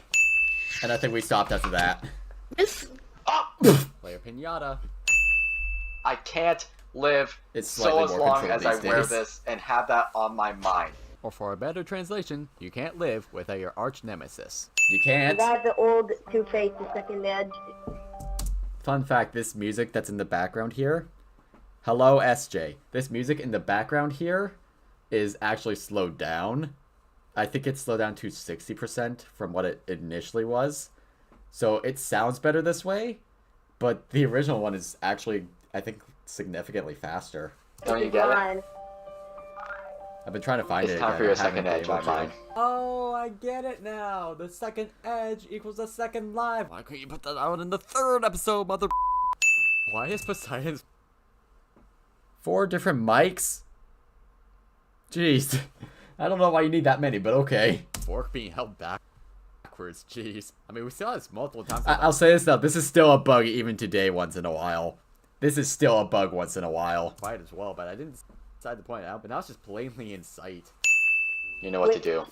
And I think we stopped after that. This Player pinata. I can't live It's so slightly as more long controlled as I these wear days. this and have that on my mind. Or for a better translation, you can't live without your arch nemesis. You can't. That's the old Two-Face, the second edge. Fun fact, this music that's in the background here, hello SJ, this music in the background here is actually slowed down. I think it's slowed down to 60% from what it initially was. So it sounds better this way, but the original one is actually, I think, significantly faster. Don't you get it? Fine. I've been trying to find It's it time again. for your I haven't second been edge, able my to. mind. Oh, I get it now. The second edge equals the second live. Why couldn't you put that out in the third episode, mother? Why is Poseidon's 4 different mics? Jeez. I don't know why you need that many, but okay. fork being held backwards? Jeez. I mean, we saw this multiple times. I'll say this though, this is still a bug even today once in a while. This is still a bug once in a while. Fight as well, but I didn't decide to point it out. But now it's just plainly in sight. You know what to do.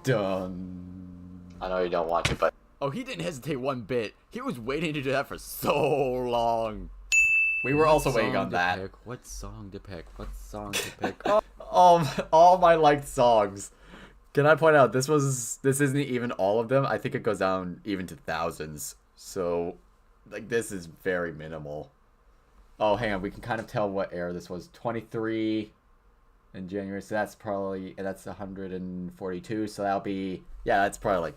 Done. I know you don't want to, but Oh, he didn't hesitate one bit. He was waiting to do that for so long. We were also What waiting song on to that. pick? What song to pick? What song to pick? All my liked songs. Can I point out this isn't even all of them? I think it goes down even to thousands. So, like, this is very minimal. Oh, hang on. We can kind of tell what era this was. 23 in January. So that's probably, that's 142. So that'll be, yeah, that's probably like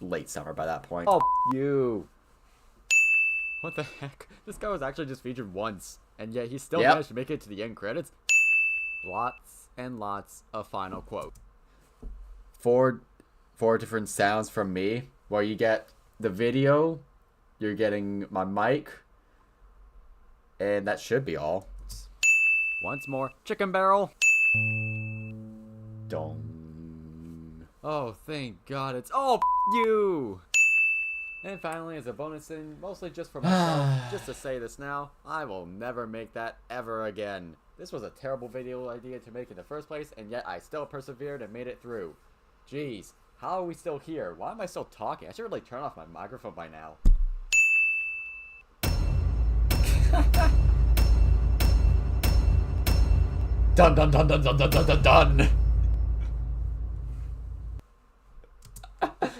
late summer by that point. Oh, you. What the heck? This guy was actually just featured once, and yet he still managed to make it to the end credits. Lots and lots of final quote. Four different sounds from me, where you get the video, you're getting my mic, and that should be all. Once more, chicken barrel. Dong. Oh, thank God, it's you. And finally, as a bonus thing, mostly just for myself, just to say this now, I will never make that ever again. This was a terrible video idea to make in the first place, and yet I still persevered and made it through. Jeez, how are we still here? Why am I still talking? I should really turn off my microphone by now. Dun dun dun dun dun dun dun dun dun.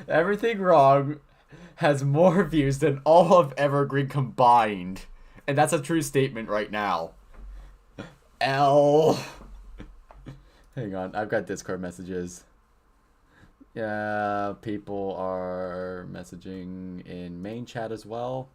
Everything Wrong has more views than all of EverGreen combined. And that's a true statement right now. Hang on, I've got Discord messages. Yeah, people are messaging in main chat as well.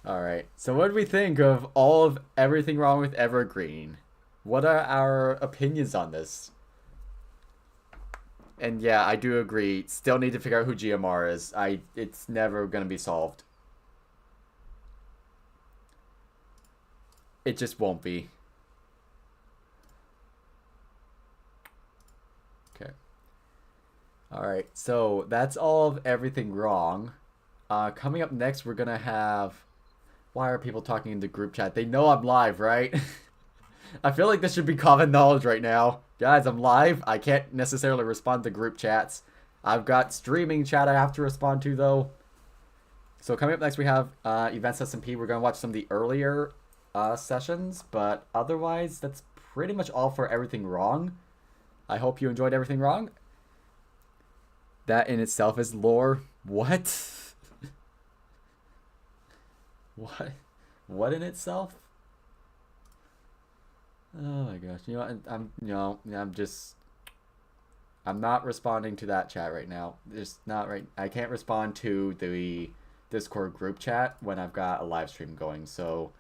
Alright, so what do we think of all of Everything Wrong with EverGreen? What are our opinions on this? And yeah, I do agree. Still need to figure out who GMR is. It's never going to be solved. It just won't be. Okay. Alright, so that's all of Everything Wrong. Coming up next, we're going to have... Why are people talking in the group chat? They know I'm live, right? I feel like this should be common knowledge right now. Guys, I'm live. I can't necessarily respond to group chats. I've got streaming chat I have to respond to, though. So coming up next, we have Events SMP. We're going to watch some of the earlier sessions. But otherwise, that's pretty much all for Everything Wrong. I hope you enjoyed Everything Wrong. That in itself is lore. What? What? What in itself? Oh my gosh! You know, I'm not responding to that chat right now. Just not right. I can't respond to the Discord group chat when I've got a live stream going. So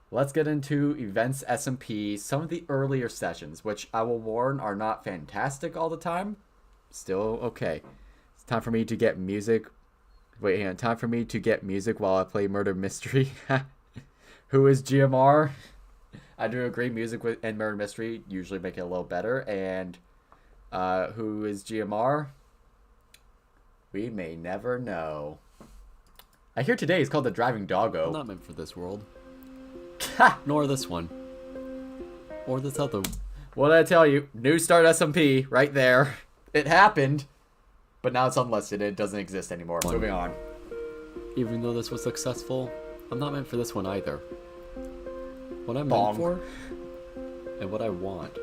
let's get into Events SMP. Some of the earlier sessions, which I will warn are not fantastic all the time. Still okay. It's time for me to get music. Wait, hang on. Time for me to get music while I play Murder Mystery. Who is GMR? I do agree, music and Murder Mystery usually make it a little better. And who is GMR? We may never know. I hear today is called the Driving Doggo. I'm not meant for this world. Nor this one. Or this other. What did I tell you? New start SMP right there. It happened. But now it's unlisted. It doesn't exist anymore. Moving on. Even though this was successful, I'm not meant for this one either. What I'm meant for, and what I want,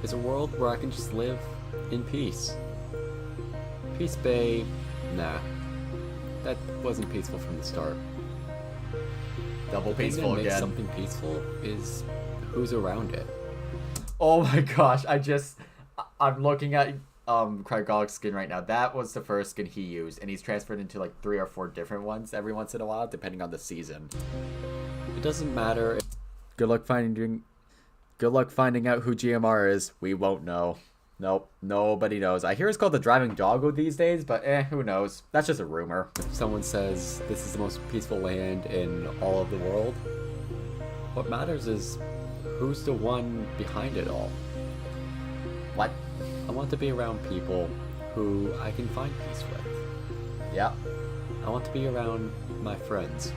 is a world where I can just live in peace. Peace Bay, nah. That wasn't peaceful from the start. Double peaceful again. Makes something peaceful is who's around it. Oh my gosh, I'm looking at Craigog's skin right now. That was the first skin he used, and he's transferred into like 3 or 4 different ones every once in a while, depending on the season. It doesn't matter. Good luck finding out who GMR is. We won't know. Nope, nobody knows. I hear it's called the Driving Doggo these days, but who knows? That's just a rumor. If someone says this is the most peaceful land in all of the world, what matters is who's the one behind it all. What? I want to be around people who I can find peace with. Yeah. I want to be around my friends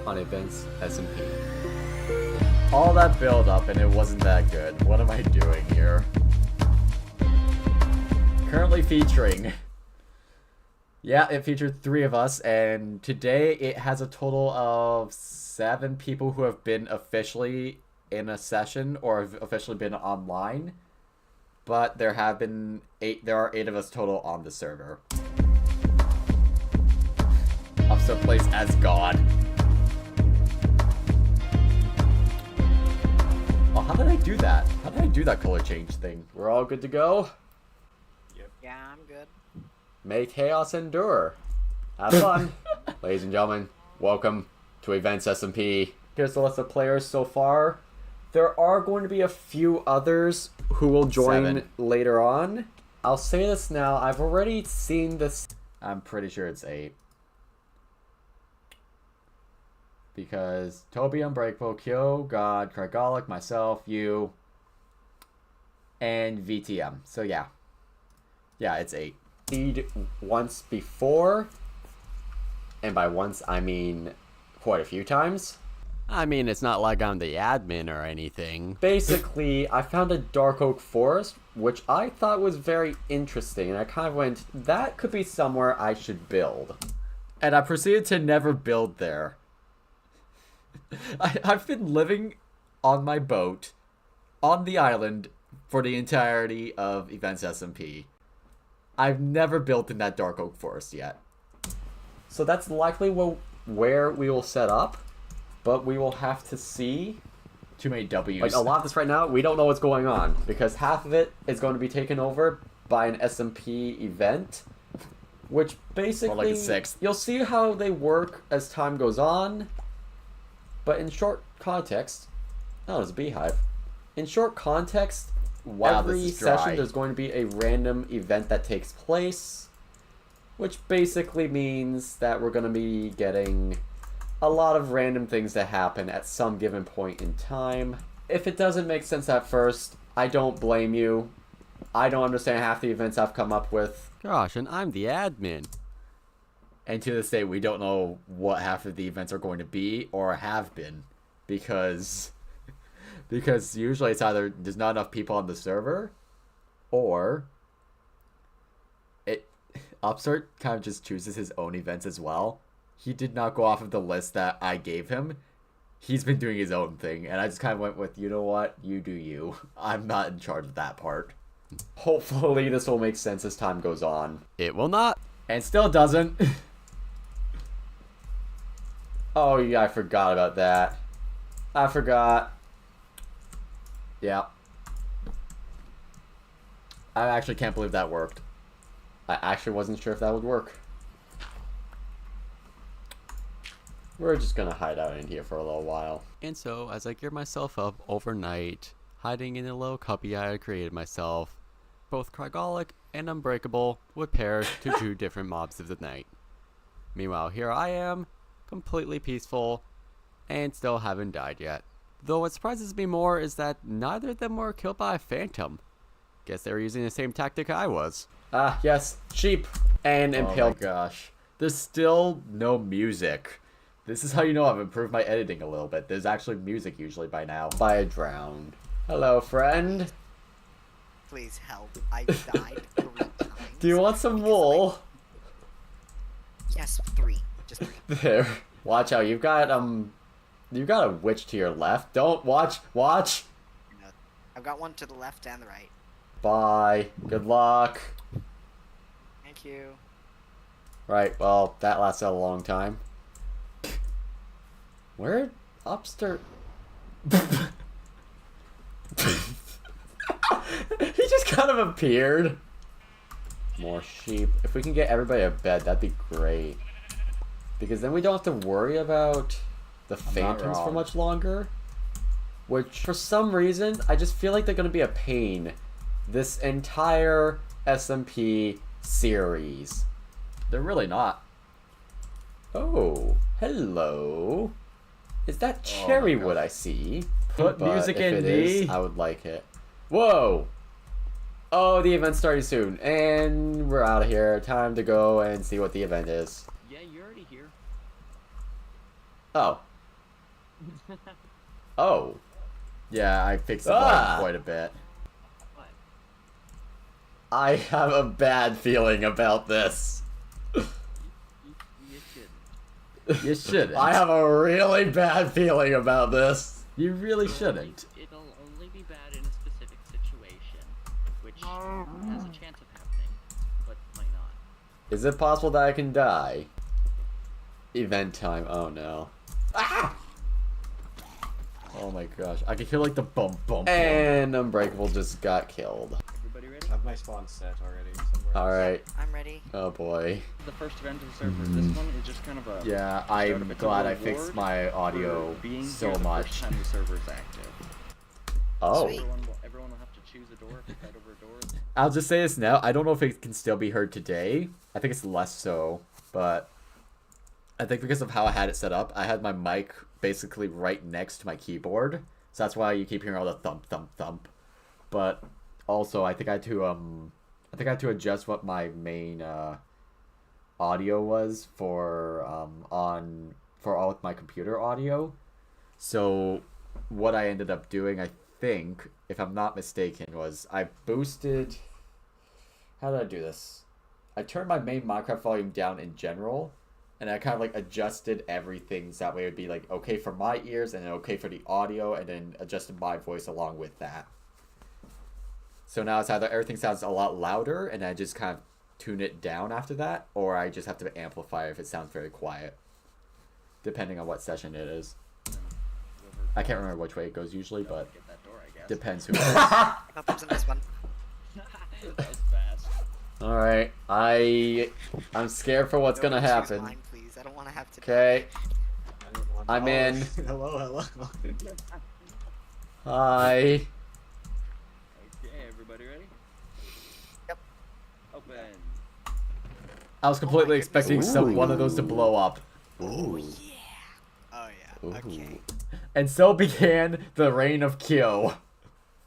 on Events SMP. All that build up and it wasn't that good. What am I doing here? Currently featuring Yeah, it featured 3 of us, and today it has a total of 7 people who have been officially in a session or have officially been online. But there have been 8. There are 8 of us total on the server. Upstart plays as God. Oh, how did I do that? How did I do that color change thing? We're all good to go? Yeah, I'm good. May chaos endure. Have fun. Ladies and gentlemen, welcome to Events SMP. Here's the list of players so far. There are going to be a few others who will join 7 later on. I'll say this now. I've already seen this. I'm pretty sure it's 8. Because Toby, Unbreakable, Kyo, God, Crygolic, myself, you, and VTM. So yeah. Yeah, it's 8. Once before, and by once I mean quite a few times. I mean, it's not like I'm the admin or anything. Basically, I found a dark oak forest, which I thought was very interesting, and I kind of went, that could be somewhere I should build. And I proceeded to never build there. I've been living on my boat, on the island, for the entirety of Events SMP. I've never built in that dark oak forest yet. So that's likely where we will set up, but we will have to see. Too many W's. Like, a lot of this right now, we don't know what's going on, because half of it is going to be taken over by an SMP event, which basically, or like the 6th. You'll see how they work as time goes on, but in short context, oh, it's a beehive. In short context, wow, every session there's going to be a random event that takes place, which basically means that we're going to be getting a lot of random things that happen at some given point in time. If it doesn't make sense at first, I don't blame you. I don't understand half the events I've come up with. Gosh, and I'm the admin. And to this day, we don't know what half of the events are going to be or have been, because usually it's either there's not enough people on the server, or Upstart kind of just chooses his own events as well. He did not go off of the list that I gave him. He's been doing his own thing, and I just kind of went with, you know what, you do you. I'm not in charge of that part. Hopefully this will make sense as time goes on. It will not. And still doesn't. Oh yeah, I forgot about that. I forgot. Yeah. I actually can't believe that worked. I actually wasn't sure if that would work. We're just gonna hide out in here for a little while. And so, as I geared myself up overnight, hiding in a little cubby I had created myself, both Crygolic and Unbreakable would pair to 2 different mobs of the night. Meanwhile, here I am, completely peaceful, and still haven't died yet. Though what surprises me more is that neither of them were killed by a phantom. Guess they were using the same tactic I was. Ah, yes, sheep and impaled. Oh my gosh. There's still no music. This is how you know I've improved my editing a little bit. There's actually music usually by now. Fire drowned. Hello, friend. Please help. I died 3 times. Do you want some wool? Yes, 3. Just 3. There. Watch out. You've got a witch to your left. Don't watch. I've got one to the left and the right. Bye. Good luck. Thank you. Right. Well, that lasted a long time. Where Upstart? He just kind of appeared. More sheep. If we can get everybody to bed, that'd be great. Because then we don't have to worry about the phantoms for much longer. Which, for some reason, I just feel like they're going to be a pain this entire SMP series. They're really not. Oh, hello. Is that cherry wood I see? Put music in me. I would like it. Whoa. Oh, the event's starting soon. And we're out of here. Time to go and see what the event is. Yeah, you're already here. Oh. Oh. Yeah, I fixed the volume quite a bit. What? I have a bad feeling about this. You shouldn't. I have a really bad feeling about this. You really shouldn't. It'll only be bad in a specific situation, which has a chance of happening, but might not. Is it possible that I can die? Event time. Oh no. Ah! Oh my gosh. I can hear like the bump bump. And Unbreakable just got killed. Everybody ready? I have my spawn set already. Alright. I'm ready. Oh boy. The first event of the server. This one is just kind of a Yeah, I'm glad I fixed my audio so much. First time the server is active. Oh. Everyone will have to choose a door, fight over a door. I'll just say this now. I don't know if it can still be heard today. I think it's less so, but I think because of how I had it set up, I had my mic basically right next to my keyboard, so that's why you keep hearing all the thump thump thump. But also, I think I had to adjust what my main audio was for all of my computer audio. So what I ended up doing, I think, if I'm not mistaken, was I boosted. How did I do this? I turned my main Minecraft volume down in general, and I kind of like adjusted everything so that way it would be like okay for my ears and then okay for the audio, and then adjusted my voice along with that. So now it's either everything sounds a lot louder and I just kind of tune it down after that, or I just have to amplify if it sounds very quiet, depending on what session it is. I can't remember which way it goes usually, but depends who it is. I hope it's in this one. Alright. I'm scared for what's gonna happen. Mine, please. I don't want to have to. Okay. I'm in. Hello. Hi. Okay, everybody ready? Yep. Open. I was completely expecting one of those to blow up. Ooh. Oh yeah. Okay. And so began the reign of kill.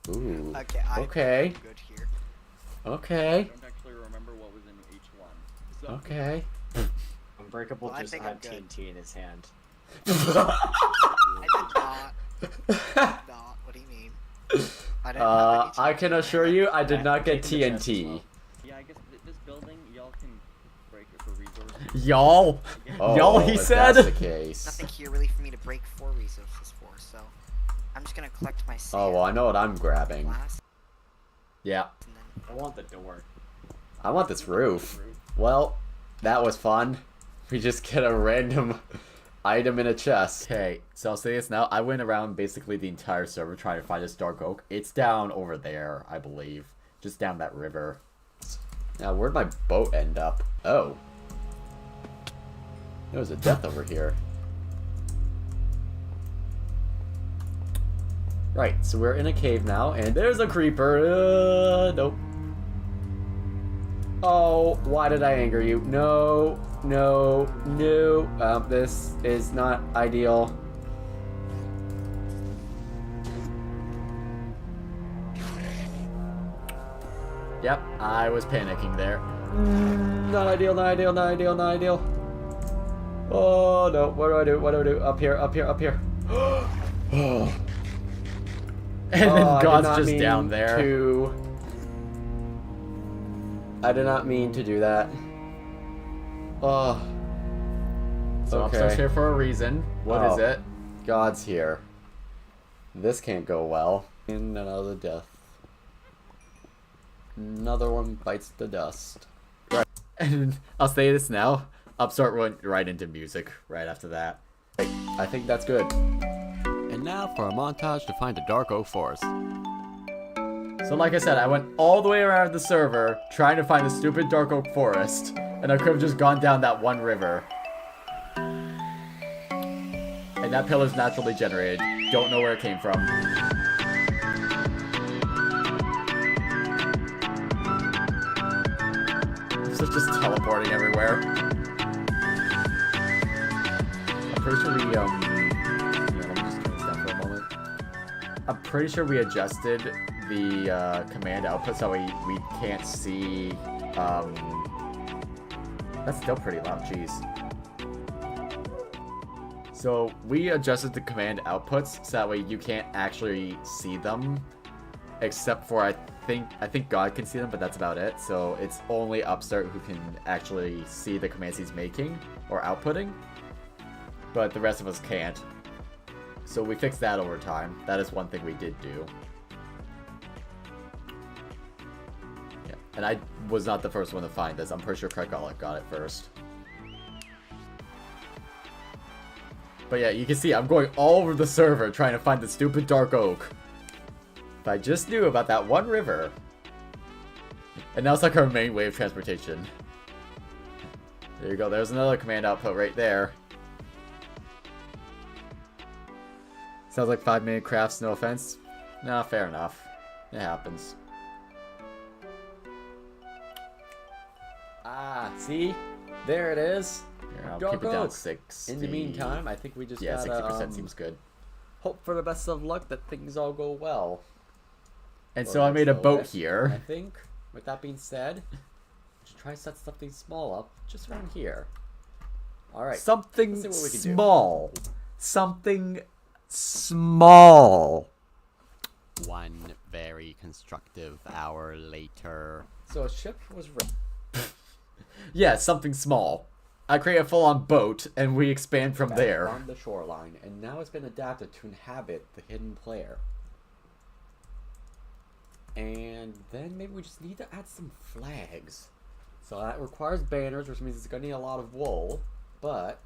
Ooh. Okay. I'm Okay. good here. Okay. I don't actually remember what was in each one. So, Okay. Unbreakable Well, I just think had I'm good. TNT in his hand. I did not. Not. What do you mean? I didn't have any I can assure you, I did not get TNT. yeah, I guess this building, y'all can break it for resources. Y'all? Oh, Y'all, he if said? that's the case. Nothing here really for me to break 4 resources for, so I'm just gonna collect my sand. Oh, well, I know what I'm grabbing. Glass, Yeah. and then I want the door. I want this roof. Well, that was fun. We just get a random item in a chest. Okay, so I'll say this now. I went around basically the entire server trying to find this dark oak. It's down over there, I believe. Just down that river. Now, where'd my boat end up? Oh. There was a death over here. Right, so we're in a cave now, and there's a creeper. Nope. Oh, why did I anger you? No, no, no. This is not ideal. Yep, I was panicking there. Not ideal, not ideal, not ideal, not ideal. Oh, no. What do I do? What do I do? Up here, up here, up here. Oh. And then I did God's not just mean down there. I did not mean to do that. Oh. So upstairs here for a reason. What is it? God's here. This can't go well. In another death. Another one bites the dust. Right. And I'll say this now. Upstart went right into music right after that. I think that's good. And now for a montage to find a dark oak forest. So like I said, I went all the way around the server trying to find the stupid dark oak forest, and I could have just gone down that one river. And that pillar's naturally generated. Don't know where it came from. This is just teleporting everywhere. I'm pretty sure we, yeah, let me just turn this down for a moment. I'm pretty sure we adjusted the command output so we can't see, that's still pretty loud, jeez. So we adjusted the command outputs so that way you can't actually see them, except for I think God can see them, but that's about it. So it's only Upstart who can actually see the commands he's making or outputting. but the rest of us can't. So we fixed that over time. That is one thing we did do. Yeah, and I was not the first one to find this. I'm pretty sure Craigolic got it first. But yeah, you can see I'm going all over the server trying to find the stupid dark oak. If I just knew about that one river. And now it's like our main way of transportation. There you go, there's another command output right there. Sounds like 5-minute crafts, no offense. Nah, fair enough. It happens. Ah, see? There it is. Here, I'll Dark keep it down oak. 60. In the meantime, I think we just yeah, gotta, 60% seems good. Hope for the best of luck that things all go well. And Or so I made a so boat I here. think, with that being said, we should try to set something small up just around here. Alright. Something let's see what we can small. Something small. One very constructive hour later. So a ship was Yeah, something small. I create a full-on boat, and we expand from there. on the shoreline, and now it's been adapted to inhabit the hidden player. And then maybe we just need to add some flags. So that requires banners, which means it's going to need a lot of wool. But,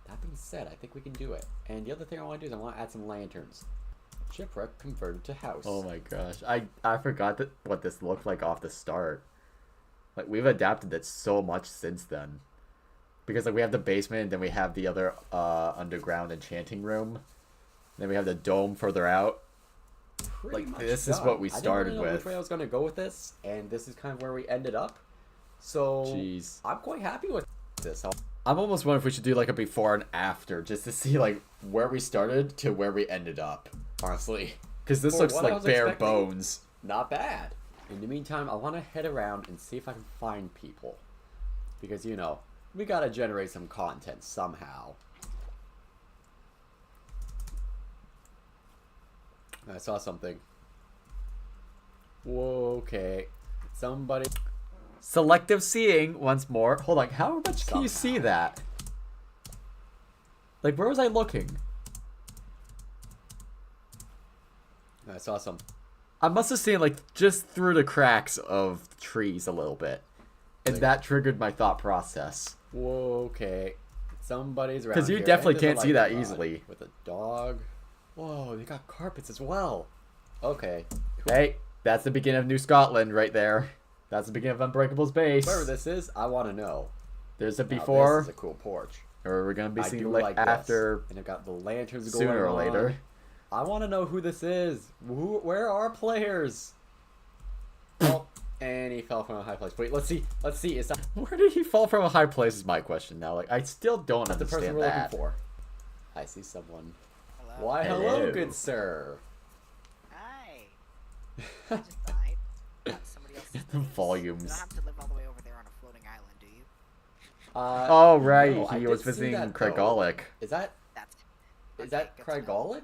that being said, I think we can do it. And the other thing I want to do is I want to add some lanterns. Shipwreck converted to house. Oh my gosh. I forgot what this looked like off the start. Like, we've adapted it so much since then. Because, like, we have the basement, and then we have the other underground enchanting room. Then we have the dome further out. Pretty much this is done. what we I started didn't really know with. which way I was going to go with this, and this is kind of where we ended up. So, Jeez. I'm quite happy with this. I'm almost wondering if we should do, like, a before and after, just to see, like, where we started to where we ended up. Honestly. Because this For looks what I like was bare expecting, bones. Not bad. In the meantime, I want to head around and see if I can find people. Because, you know, we gotta generate some content somehow. I saw something. Whoa, okay. Somebody... Selective seeing once more. Hold on, how much can you see Somehow. that? Like, where was I looking? I saw some... I must have seen, like, just through the cracks of the trees a little bit. And that triggered my thought process. Whoa, okay. Somebody's around. Because you here, definitely and there's can't a see that lightning rod easily. With a dog. Whoa, they got carpets as well. Okay. Hey, that's the beginning of New Scotland right there. That's the beginning of Unbreakable's base. Whoever this is, I want to know. There's a Now, before, this is a cool porch. or we're going to be I seeing do like like this. after, And I've got the lanterns going sooner or on. later. I want to know who this is. Where are players? Oh, and he fell from a high place. Wait, let's see. Let's see. Is that Where did he fall from a high place is my question now. Like, I still don't the person understand we're that. looking for? I see someone. Hello. Why, hello, Hello. good sir. Hi. I just died. Got somebody else's base. Volumes. You don't have to live all the way over there on a floating island, do you? Oh, right. no, I he did was see visiting that, Craigolic. Is that That's is that good to know. Craigolic?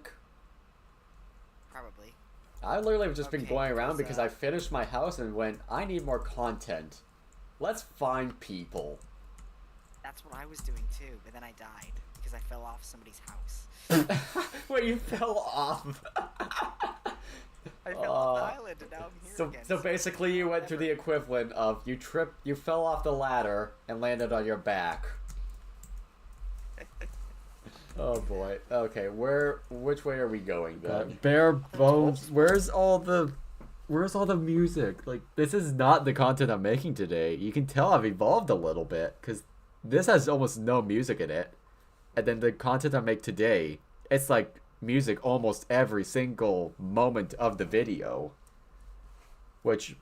Probably. I literally have just been Okay, going around because, because I finished my house and went, I need more content. Let's find people. That's what I was doing too, but then I died because I fell off somebody's house. Wait, you fell off. I fell off the island and now I'm here So, again. so basically you went through the equivalent of you fell off the ladder and landed on your back. Oh boy. Okay, which way are we going then? Bare bones. Where's all the music? Like, this is not the content I'm making today. You can tell I've evolved a little bit because this has almost no music in it. And then the content I make today, it's like music almost every single moment of the video. Which,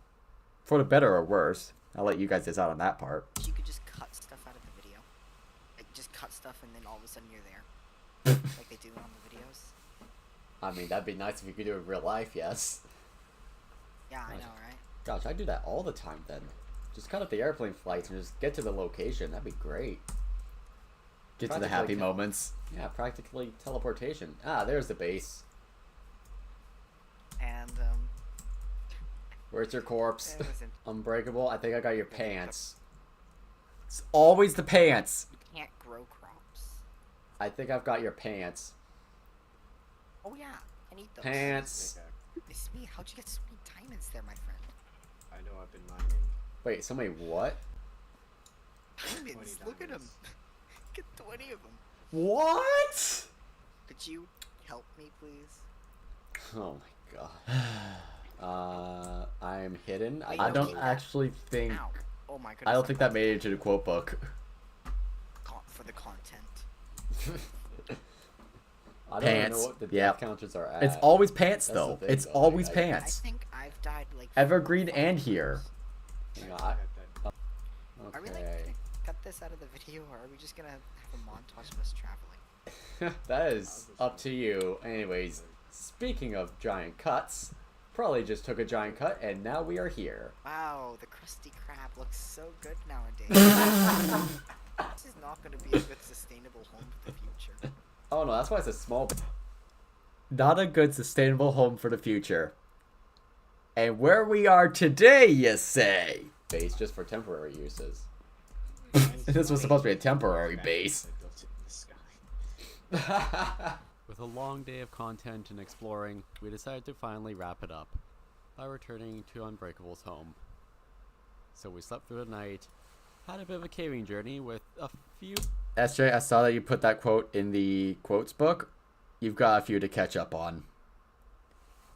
for the better or worse, I'll let you guys decide on that part. You could just cut stuff out of the video. Like, just cut stuff and then all of a sudden you're there. Like they do on the videos. I mean, that'd be nice if you could do it in real life, yes. Yeah, I know, right? Gosh, I do that all the time then. Just cut up the airplane flights and just get to the location. That'd be great. Get to the Practically happy moments. Yeah, practically teleportation. Ah, there's the base. And, Where's your corpse? it wasn't. Unbreakable. I think I got your pants. It's always the pants. You can't grow crops. I think I've got your pants. Oh yeah, I need those. Pants. It's me. How'd you get so many diamonds there, my friend? I know I've been mining. Wait, somebody what? Diamonds. Look at them. Get 20 of them. What? Could you help me, please? Oh my god. I'm hidden. Wait, I no, don't keep that. actually think. Ow. Oh my goodness. I don't think that made it into the quote book. For the content. I don't Pants. know what the Yep. death counters are at. It's always pants, That's the though. thing, It's though, always I pants. I think I've died like. Evergreen and here. Hang on. Are we like Okay. gonna cut this out of the video, or are we just gonna have a montage of us traveling? That is up to you. Anyways, speaking of giant cuts, probably just took a giant cut, and now we are here. Wow, the Krusty Krab looks so good nowadays. This is not gonna be a good sustainable home for the future. Oh no, that's why it's a small. Not a good sustainable home for the future. And where we are today, you say? Base just for temporary uses. This was supposed to be a temporary base. With a long day of content and exploring, we decided to finally wrap it up by returning to Unbreakable's home. So we slept through the night, had a bit of a caving journey with a few... SJ, I saw that you put that quote in the quotes book. You've got a few to catch up on.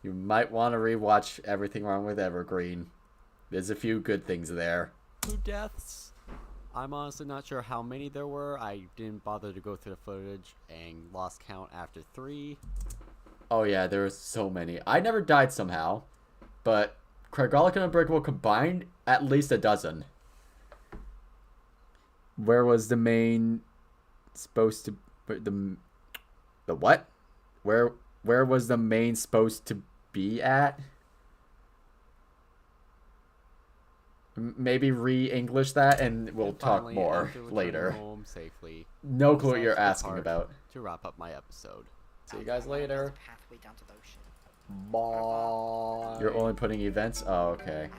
You might want to rewatch Everything Wrong with Evergreen. There's a few good things there. deaths. I'm honestly not sure how many there were. I didn't bother to go through the footage and lost count after 3. Oh yeah, there were so many. I never died somehow, but Craigolic and Unbreakable combined at least a dozen. Where was the main supposed to the what? Where was the main supposed to be at? Maybe re-English that and we'll talk Finally, more after returning later. home safely, No I clue what decided you're to asking depart about. to wrap up my episode. See you guys later. Pathway down to the ocean. Bye. You're only putting events? Oh, okay.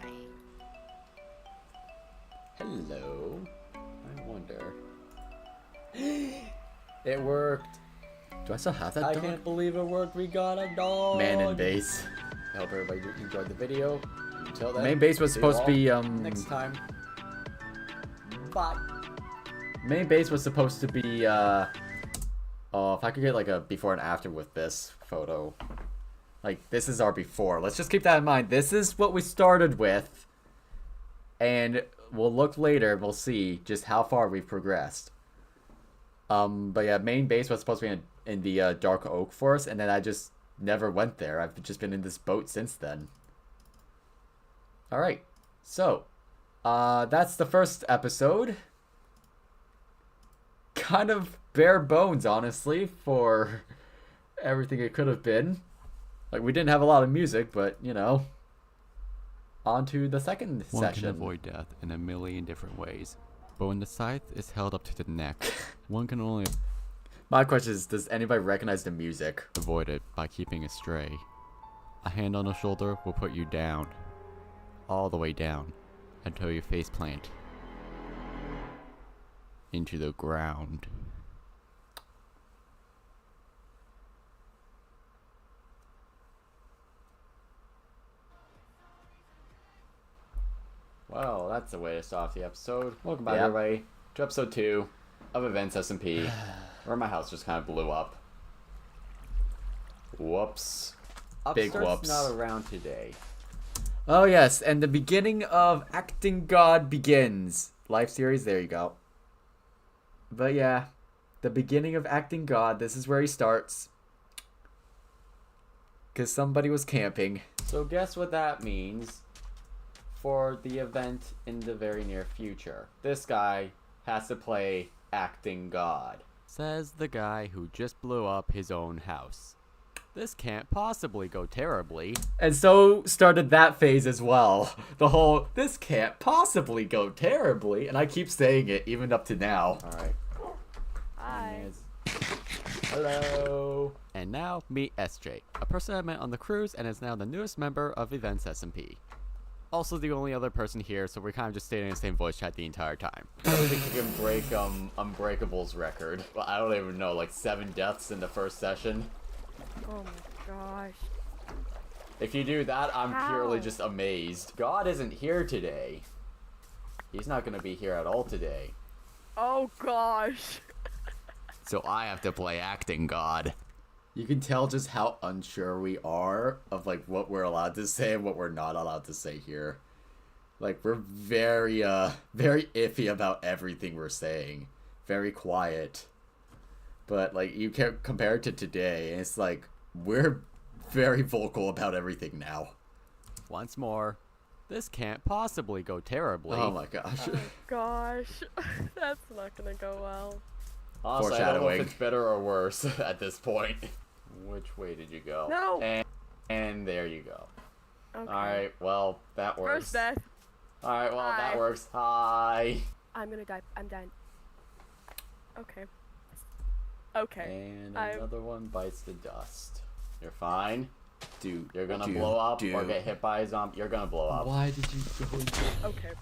Hello. I wonder. It worked. Do I still have that I dog? can't believe it worked. We got a dog. Man in base. I hope everybody enjoyed the video. Until then, Main base was see you supposed to be all next time. Bye. Main base was supposed to be oh, if I could get like a before and after with this photo. Like this is our before. Let's just keep that in mind. This is what we started with. And we'll look later and we'll see just how far we've progressed. But yeah, main base was supposed to be in the Dark Oak Forest, and then I just never went there. I've just been in this boat since then. Alright, so, that's the first episode. Kind of bare bones, honestly, for everything it could have been. Like, we didn't have a lot of music, but, you know. On to the second One session. can avoid death in a million different ways, but when the scythe is held up to the neck, one can only My question is, does anybody recognize the music? avoid it by keeping astray. A hand on the shoulder will put you down, all the way down, until you face plant into the ground. Well, that's the way to start off the episode. Welcome back, Yep. everybody, to episode 2 of Events SMP, where my house just kind of blew up. Whoops. Big Upstart's whoops. not around today. Oh yes, and the beginning of Acting God Begins. Life series, there you go. But yeah, the beginning of Acting God, this is where he starts. Because somebody was camping. So guess what that means for the event in the very near future. This guy has to play Acting God. Says the guy who just blew up his own house. This can't possibly go terribly. And so started that phase as well. The whole, this can't possibly go terribly. And I keep saying it even up to now. Alright. Hi. Hello. And now, meet SJ, a person I met on the cruise and is now the newest member of Events SMP. also the only other person here, so we're kind of just staying in the same voice chat the entire time. I don't think you can break Unbreakable's record. Well, I don't even know, like 7 deaths in the first session. Oh my gosh. If you do that, I'm purely just amazed. God isn't here today. He's not gonna be here at all today. Oh gosh. So I have to play acting God. You can tell just how unsure we are of like what we're allowed to say and what we're not allowed to say here. Like we're very iffy about everything we're saying. Very quiet. But like you can compare it to today and it's like we're very vocal about everything now. Once more, this can't possibly go terribly. Oh my gosh. Oh gosh. That's not gonna go well. Honestly, I don't know if it's better or worse at this point. Which way did you go? No. And there you go. Okay. Alright, well, that works. First death. Alright, well, Hi. that works. Hi. I'm gonna die. I'm done. Okay. Okay. And another one bites the dust. You're fine. Dude, you're gonna blow up or get hit by a zombie. You're gonna blow up. Why did you go into... Okay.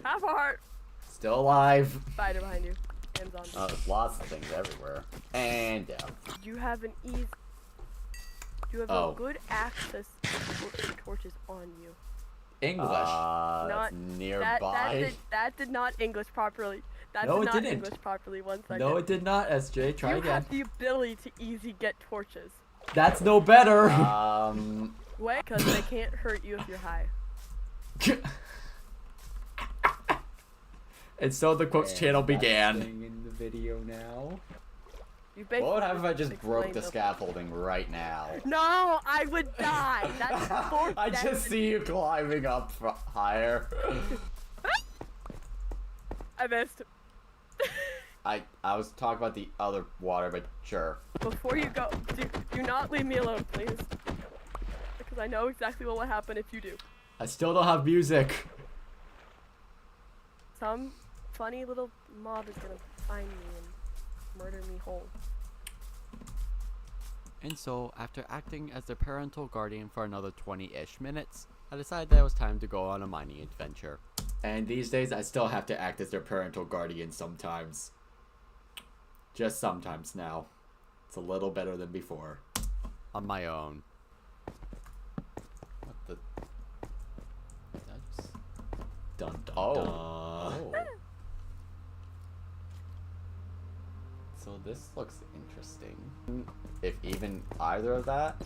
Have a heart. Still alive. Spider behind you. Hands on. Oh, there's lots of things everywhere. And down. You have an easy. You have a good access to torches on you. English. Not nearby. That did not English properly. That No, did it not didn't. English properly. 1 second. No, it did not, SJ. Try you again. have the ability to easy get torches. That's no better. Wait, because they can't hurt you if you're high. And so the Quotes channel began. In the video now. What would happen if I just broke the scaffolding right now? No, I would die. That's I just see you climbing up higher. I missed. I was talking about the other water, but sure. Before you go, do not leave me alone, please. Because I know exactly what will happen if you do. I still don't have music. Some funny little mob is gonna find me and murder me whole. And so, after acting as their parental guardian for another 20-ish minutes, I decided that it was time to go on a mining adventure. And these days, I still have to act as their parental guardian sometimes. Just sometimes now. It's a little better than before. On my own. What the... That's... Dun dun Oh. dun. So this looks interesting. If even either of that...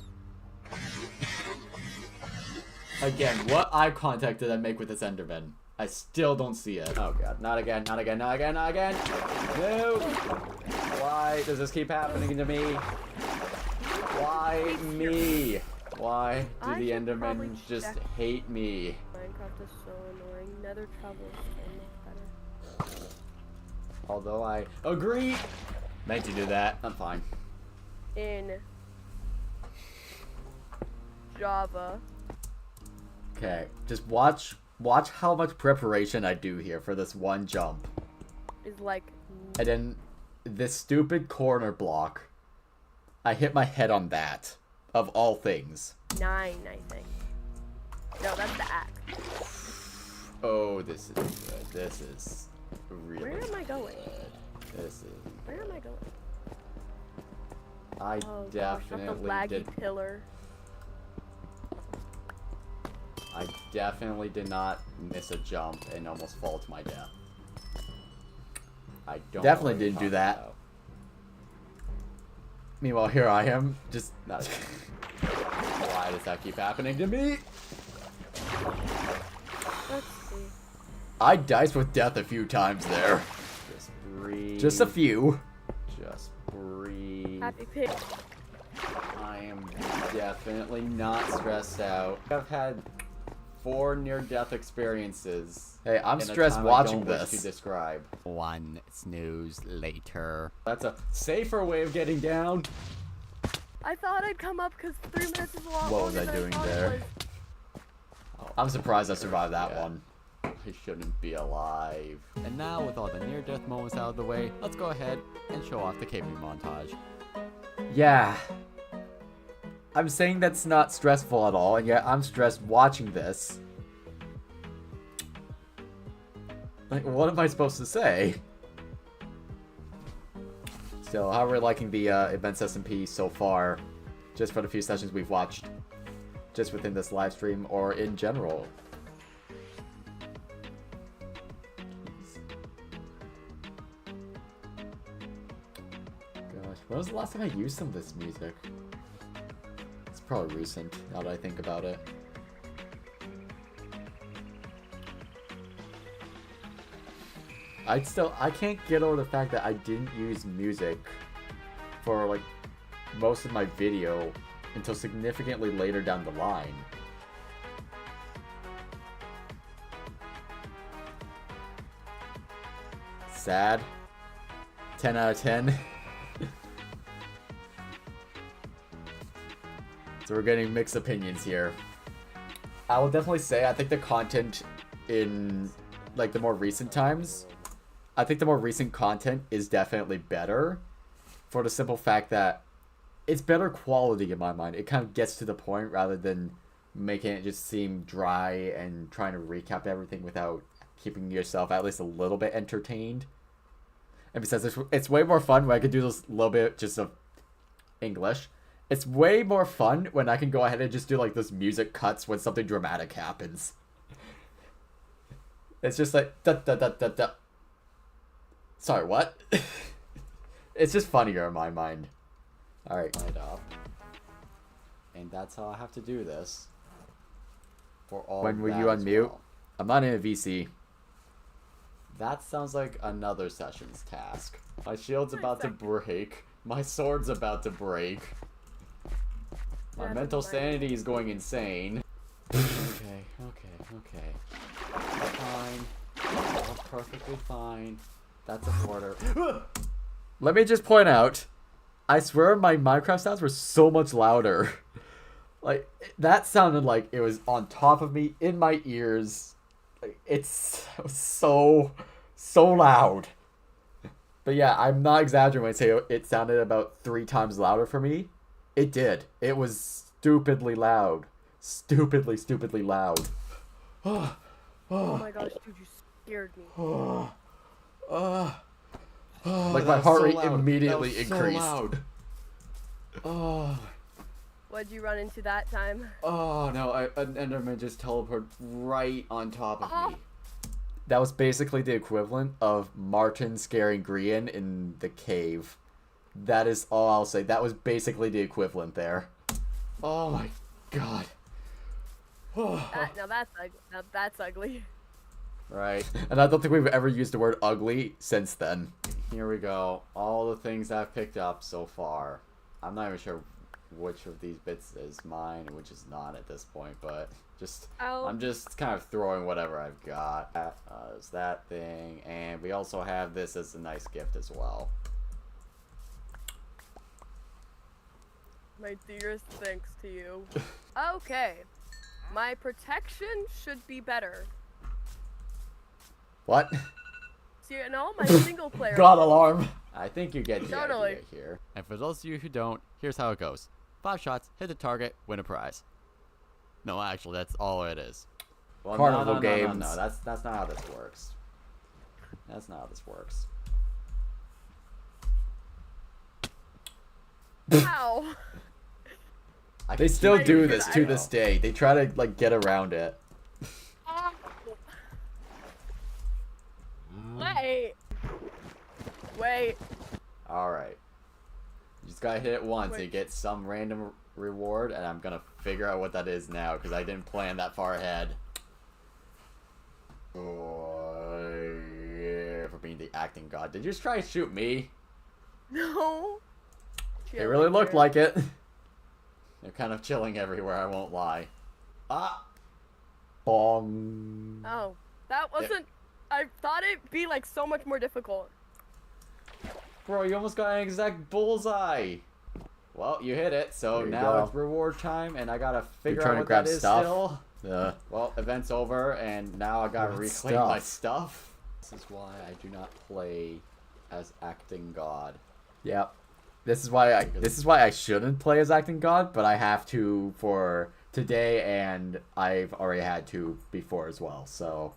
Again, what eye contact did I make with this Enderman? I still don't see it. Oh god, not again, not again, not again, not again! No! Why does this keep happening to me? Why me? Why do the Endermen just hate me? Minecraft is so annoying. Nether travel is so much better. Although I agree! Meant to do that. I'm fine. In Java. Okay, just watch how much preparation I do here for this one jump. Is like. And then this stupid corner block. I hit my head on that. Of all things. 9, I think. No, that's the axe. Oh, this is good. This is really Where am I going? good. This is... Where am I going? I Oh gosh, not the definitely laggy did... pillar. I definitely did not miss a jump and almost fall to my death. I don't definitely didn't do that. About. Meanwhile, here I am, just not. Why does that keep happening to me? Let's see. I diced with death a few times there. Just breathe. Just a few. Just breathe. Happy pig. I am definitely not stressed out. I've had 4 near-death experiences. Hey, I'm stressed watching this. To describe. One snooze later. That's a safer way of getting down. I thought I'd come up because 3 minutes is a lot What was longer I than doing thought it there? was. I'm surprised I survived that one. I shouldn't be alive. And now, with all the near-death moments out of the way, let's go ahead and show off the caving montage. Yeah. I'm saying that's not stressful at all, and yet I'm stressed watching this. Like, what am I supposed to say? So, how are we liking the events SMP so far? Just for the few sessions we've watched. Just within this live stream or in general. Gosh, when was the last time I used some of this music? It's probably recent, now that I think about it. I can't get over the fact that I didn't use music for like most of my video until significantly later down the line. Sad. 10 out of 10. So we're getting mixed opinions here. I will definitely say I think the content in like the more recent times, I think the more recent content is definitely better for the simple fact that it's better quality in my mind. It kind of gets to the point rather than making it just seem dry and trying to recap everything without keeping yourself at least a little bit entertained. And besides, it's way more fun when I can do this little bit just of English. It's way more fun when I can go ahead and just do like this music cuts when something dramatic happens. It's just like da da da da da. Sorry, what? It's just funnier in my mind. Alright. It up. And that's how I have to do this. For all When were that you as unmute? well. I'm not in a VC. That sounds like another session's task. My shield's about to break. My sword's about to break. My mental sanity is going insane. Okay. Fine. All perfectly fine. That's a order. Let me just point out, I swear my Minecraft sounds were so much louder. Like, that sounded like it was on top of me, in my ears. Like, it was so loud. But yeah, I'm not exaggerating when I say it sounded about 3 times louder for me. It did. It was stupidly loud. Stupidly loud. Oh my gosh, dude, you scared me. Like my heart rate immediately increased. So loud. What'd you run into that time? Oh no, an Enderman just teleported right on top of me. That was basically the equivalent of Martin scaring Grian in the cave. That is all I'll say. That was basically the equivalent there. Oh my god. Now that's ugly. Right. And I don't think we've ever used the word ugly since then. Here we go. All the things I've picked up so far. I'm not even sure which of these bits is mine and which is not at this point, but I'm just kind of throwing whatever I've got. There's that thing, and we also have this as a nice gift as well. My dearest thanks to you. Okay. My protection should be better. What? So, you know, my single player. God alarm. I think you get the idea here. And for those of you who don't, here's how it goes. 5 shots, hit the target, win a prize. No, actually, that's all it is. Well, Carnival no, games. No, that's not how this works. That's not how this works. Ow. They still do this to this day. They try to like get around it. Wait. Alright. You just gotta hit it once and you get some random reward, and I'm gonna figure out what that is now, because I didn't plan that far ahead. Oh, yeah, for being the acting god. Did you just try to shoot me? No. It really looked like it. They're kind of chilling everywhere, I won't lie. Ah! Bong. Oh, that wasn't... I thought it'd be like so much more difficult. Bro, you almost got an exact bullseye! Well, you hit it, so now it's reward time, and I gotta figure out what that is still. Yeah. Well, event's over, and now I gotta reclaim my stuff. This is why I do not play as acting god. Yep. This is why I shouldn't play as acting god, but I have to for today, and I've already had to before as well. So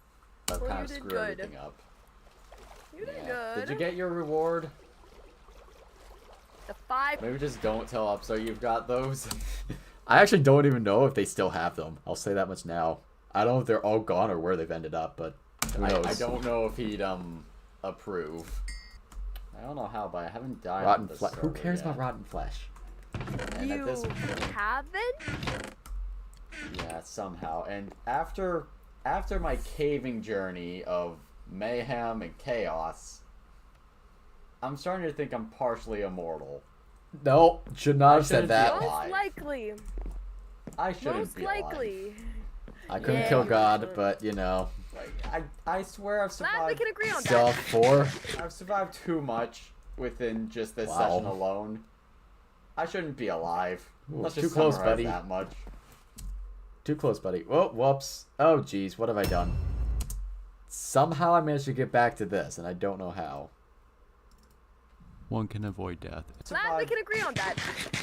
I've Well, kind you of did screwed good. everything up. You did Yeah. good. Did you get your reward? The 5. Maybe just don't tell Upso you've got those. I actually don't even know if they still have them. I'll say that much now. I don't know if they're all gone or where they've ended up, but who knows? I don't know if he'd approve. I don't know how, but I haven't died. Rotten on the flesh. Who server cares yet. about rotten flesh? And at this haven't? Yeah, somehow. And after my caving journey of mayhem and chaos, I'm starting to think I'm partially immortal. No, should not have said that. Most likely. I shouldn't Most be likely. alive. I couldn't Yeah, kill you God, should. but you know. I swear I've survived. Glad we can agree on Stealth that. 4. I've survived too much within just this Wow. session alone. I shouldn't be alive. Ooh, Let's too just close, summarize buddy. that much. Too close, buddy. Whoa, whoops. Oh, jeez, what have I done? Somehow I managed to get back to this, and I don't know how. One can avoid death. Glad we can agree on that.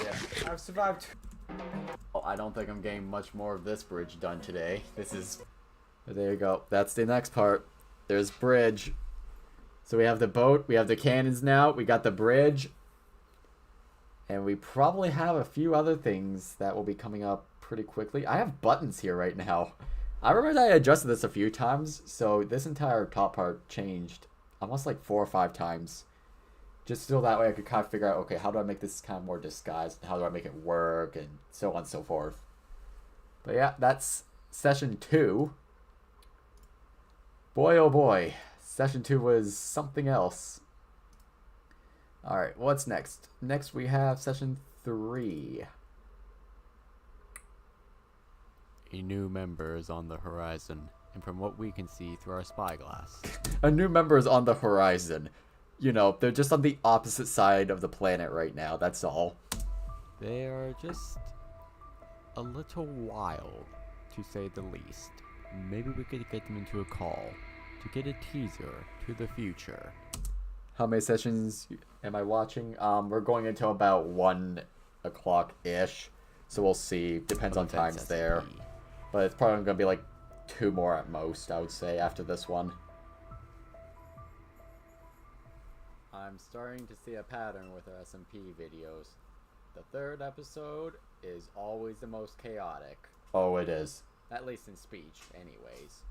Yeah, I've survived. Oh, I don't think I'm getting much more of this bridge done today. This is. But there you go. That's the next part. There's bridge. So we have the boat, we have the cannons now, we got the bridge. And we probably have a few other things that will be coming up pretty quickly. I have buttons here right now. I remember that I adjusted this a few times, so this entire top part changed almost like 4 or 5 times. Just so that way I could kind of figure out, okay, how do I make this kind of more disguised? How do I make it work? And so on and so forth. But yeah, that's session 2. Boy, oh boy. Session 2 was something else. Alright, what's next? Next we have session 3. A new member is on the horizon, and from what we can see through our spyglass. A new member is on the horizon. You know, they're just on the opposite side of the planet right now, that's all. They are just a little wild, to say the least. Maybe we could get them into a call to get a teaser to the future. How many sessions am I watching? We're going until about 1 o'clock-ish. So we'll see. Depends on times there. But it's probably going to be like 2 more at most, I would say, after this one. I'm starting to see a pattern with our SMP videos. The 3rd episode is always the most chaotic. Oh, it is. At least in speech, anyways.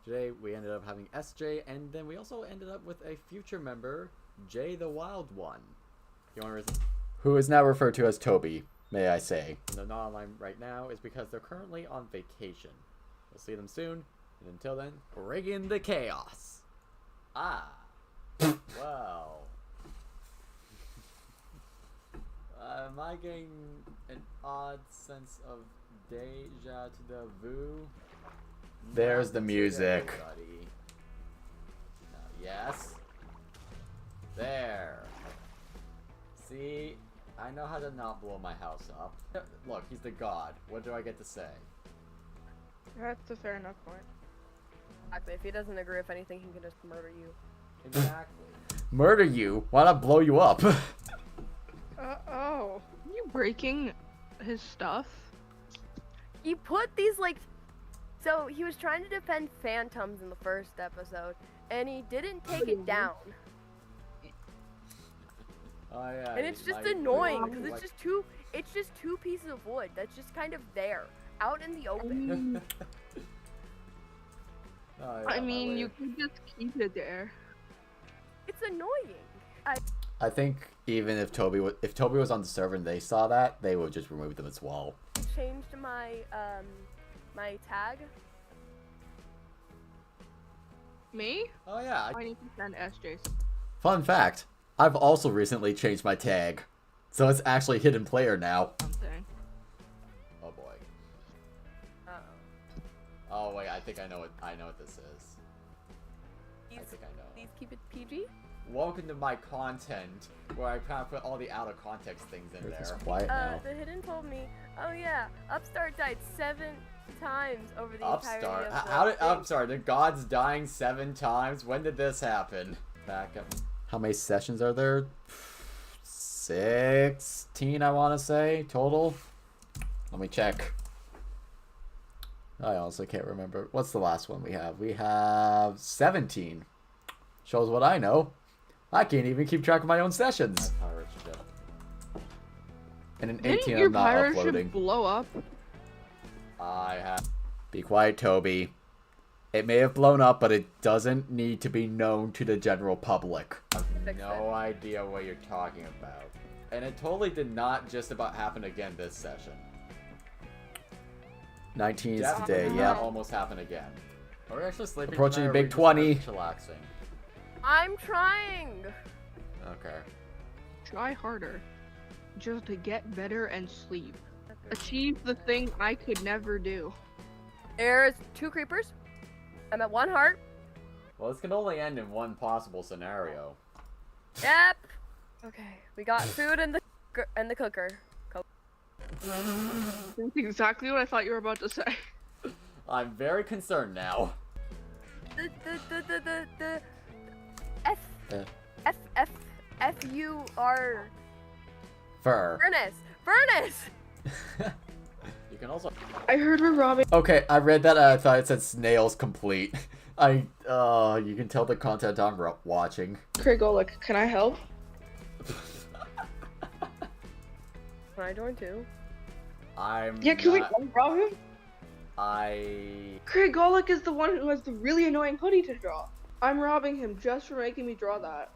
Today we ended up having SJ, and then we also ended up with a future member, Jay the Wild One. You want to Who is now referred to as Toby, may I say. they're not online right now is because they're currently on vacation. We'll see them soon, and until then, ring in the chaos. Ah. Well. Am I getting an odd sense of deja vu? There's the music. Yes. There. See, I know how to not blow my house up. Look, he's the god. What do I get to say? That's a fair enough point. Exactly. If he doesn't agree with anything, he can just murder you. Exactly. Murder you? Why not blow you up? Oh. You breaking his stuff? He put these, like... So, he was trying to defend phantoms in the first episode, and he didn't take it down. Oh yeah. And it's just annoying, because it's just two pieces of wood that's just kind of there, out in the open. I mean, you can just keep it there. It's annoying. I think even if Toby was on the server and they saw that, they would just remove them as well. I changed my, my tag. Me? Oh yeah. I need to send SJ. Fun fact, I've also recently changed my tag. So it's actually hidden player now. Something. Oh boy. Uh-oh. Oh wait, I think I know what this is. I think I know. Please keep it PG. Welcome to my content, where I kind of put all the out of context things in It's there. quiet now. The hidden told me, oh yeah, Upstart died 7 times over the entirety Upstart? of How did? the I'm sorry. The gods dying 7 times. When did this happen? Back up. How many sessions are there? 16, I want to say, total. Let me check. I also can't remember. What's the last one we have? We have 17. Shows what I know. I can't even keep track of my own sessions. And an 18 your I'm not pirate uploading. ship blow up? I have... Be quiet, Toby. It may have blown up, but it doesn't need to be known to the general public. I have no idea what you're talking about. And it totally did not just about happen again this session. 19 is today, yeah. Almost happened again. Are we actually sleeping Approaching tonight, or Big are we just 20. kind of chillaxing? I'm trying. Okay. Try harder. Just to get better and sleep. Achieve the thing I could never do. There's 2 creepers. I'm at 1 heart. Well, this can only end in one possible scenario. Yep. Okay, we got food in the cooker. That's exactly what I thought you were about to say. I'm very concerned now. The F-U-R... Fur. Furnace! You can also... I heard we're robbing... Okay, I read that I thought it said snails complete. You can tell the content I'm watching. Craig Olick, can I help? Can I join too? Yeah, can we rob him? Craig Olick is the one who has the really annoying hoodie to draw. I'm robbing him just for making me draw that.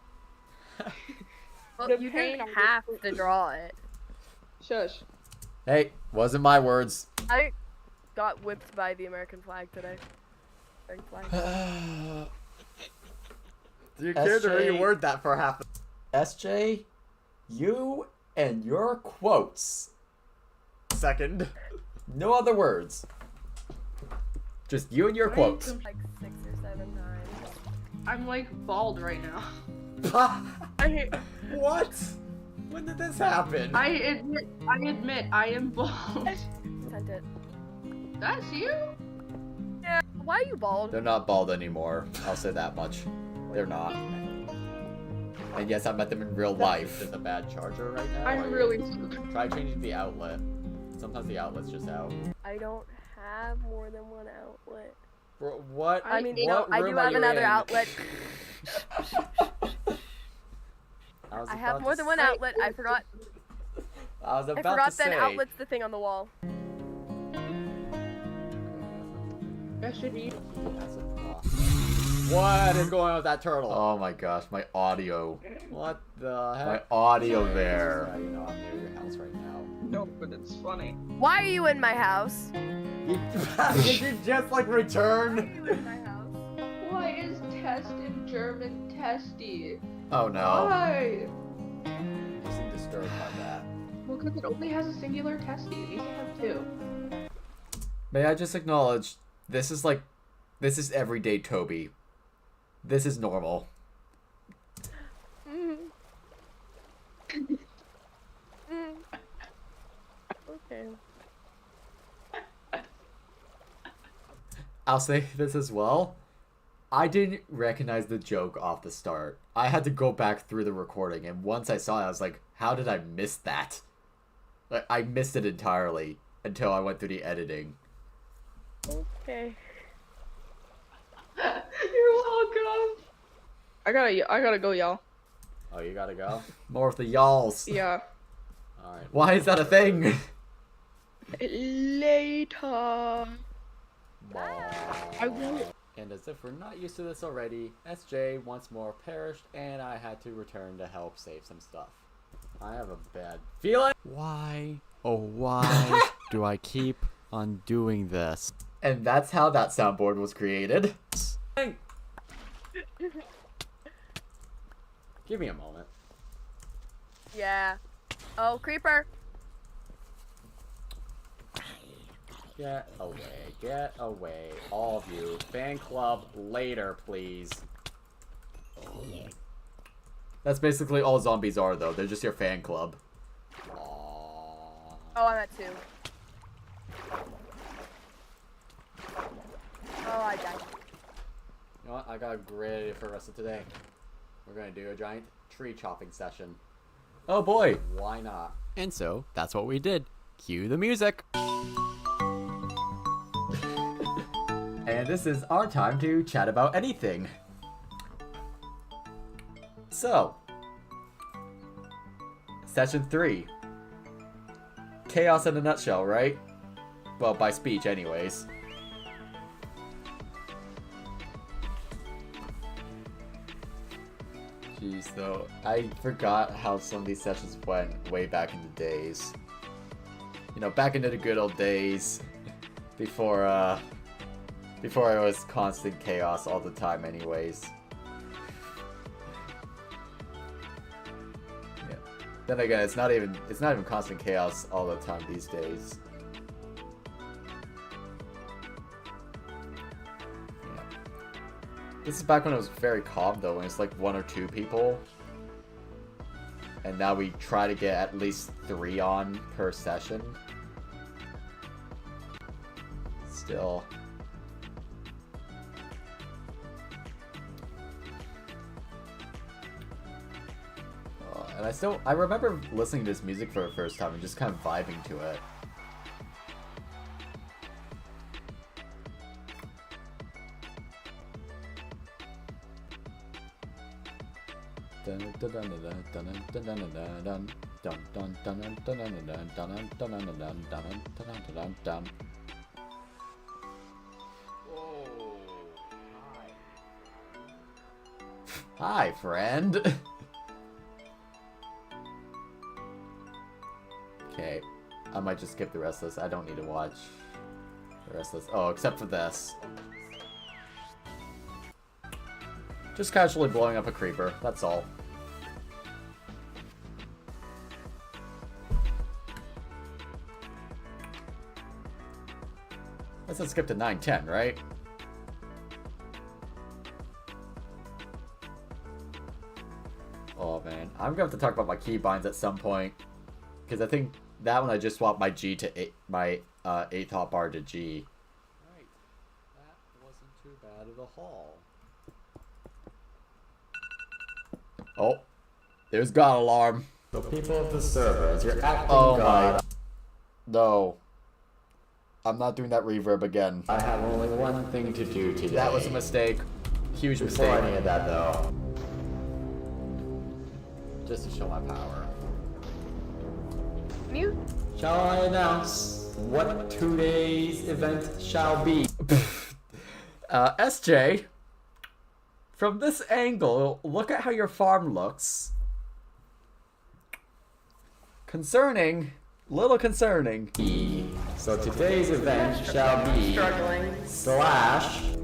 Well, you didn't have to draw it. Shush. Hey, wasn't my words. I got whipped by the American flag today. American flag. Do you care to reword that for half? SJ, you and your quotes. Second. No other words. Just you and your quotes. Like 6 or 7 times. I'm like bald right now. What? When did this happen? I admit, I am bald. Sent it. That's you? Yeah. Why are you bald? They're not bald anymore. I'll say that much. They're not. And yes, I met them in real life. Is this a bad charger right now? I'm really... Try changing the outlet. Sometimes the outlet's just out. I don't have more than 1 outlet. Bro, what? I mean, what no, I do room are have you another in? outlet. I have more than 1 outlet. I forgot. I was about I forgot to that say. outlet's the thing on the wall. What is going on with that turtle? Oh my gosh, my audio. What the heck? My audio there. You know I'm near your house right now. No, but it's funny. Why are you in my house? Did you just like return? Why are you in my house? Why is test in German testy? Oh no. Why? You seem disturbed by that. Well, because it only has a singular testy. It needs to have 2. May I just acknowledge, this is everyday Toby. This is normal. Okay. I'll say this as well. I didn't recognize the joke off the start. I had to go back through the recording, and once I saw it, I was like, how did I miss that? Like, I missed it entirely until I went through the editing. Okay. You're welcome. I gotta go, y'all. Oh, you gotta go? More of the y'alls. Yeah. Alright. Why is that a thing? Later. I will. And as if we're not used to this already, SJ once more perished, and I had to return to help save some stuff. I have a bad feeling. Why, oh why, do I keep on doing this? And that's how that soundboard was created. Give me a moment. Yeah. Oh, creeper. Get away, all of you. Fan club later, please. That's basically all zombies are, though. They're just your fan club. Oh, I'm at 2. Oh, I died. You know what? I got a great idea for the rest of today. We're gonna do a giant tree chopping session. Oh boy. Why not? And so, that's what we did. Cue the music. And this is our time to chat about anything. So, Session 3. Chaos in a nutshell, right? Well, by speech anyways. Jeez, though, I forgot how some of these sessions went way back in the days. You know, back into the good old days, before it was constant chaos all the time anyways. Yeah. Then again, it's not even constant chaos all the time these days. This is back when it was very calm, though, when it's like 1 or 2 people. And now we try to get at least 3 on per session. Still. And I remember listening to this music for the first time and just kind of vibing to it. Hi, friend. Okay, I might just skip the rest of this. I don't need to watch the rest of this. Oh, except for this. Just casually blowing up a creeper, that's all. Let's skip to 9:10, right? Oh man, I'm gonna have to talk about my keybinds at some point, because I think that one I just swapped my G to my 8th hotbar to G. Right, that wasn't too bad of a haul. Oh, there's God alarm. So people of the servers, you're acting Oh God. my. No. I'm not doing that reverb again. I have only one thing to do today. That was a mistake. Huge Before mistake. any of that, though. Just to show my power. Mute. Shall I announce what today's event shall be? SJ, from this angle, look at how your farm looks. Concerning. Little concerning. So today's event shall be Struggling.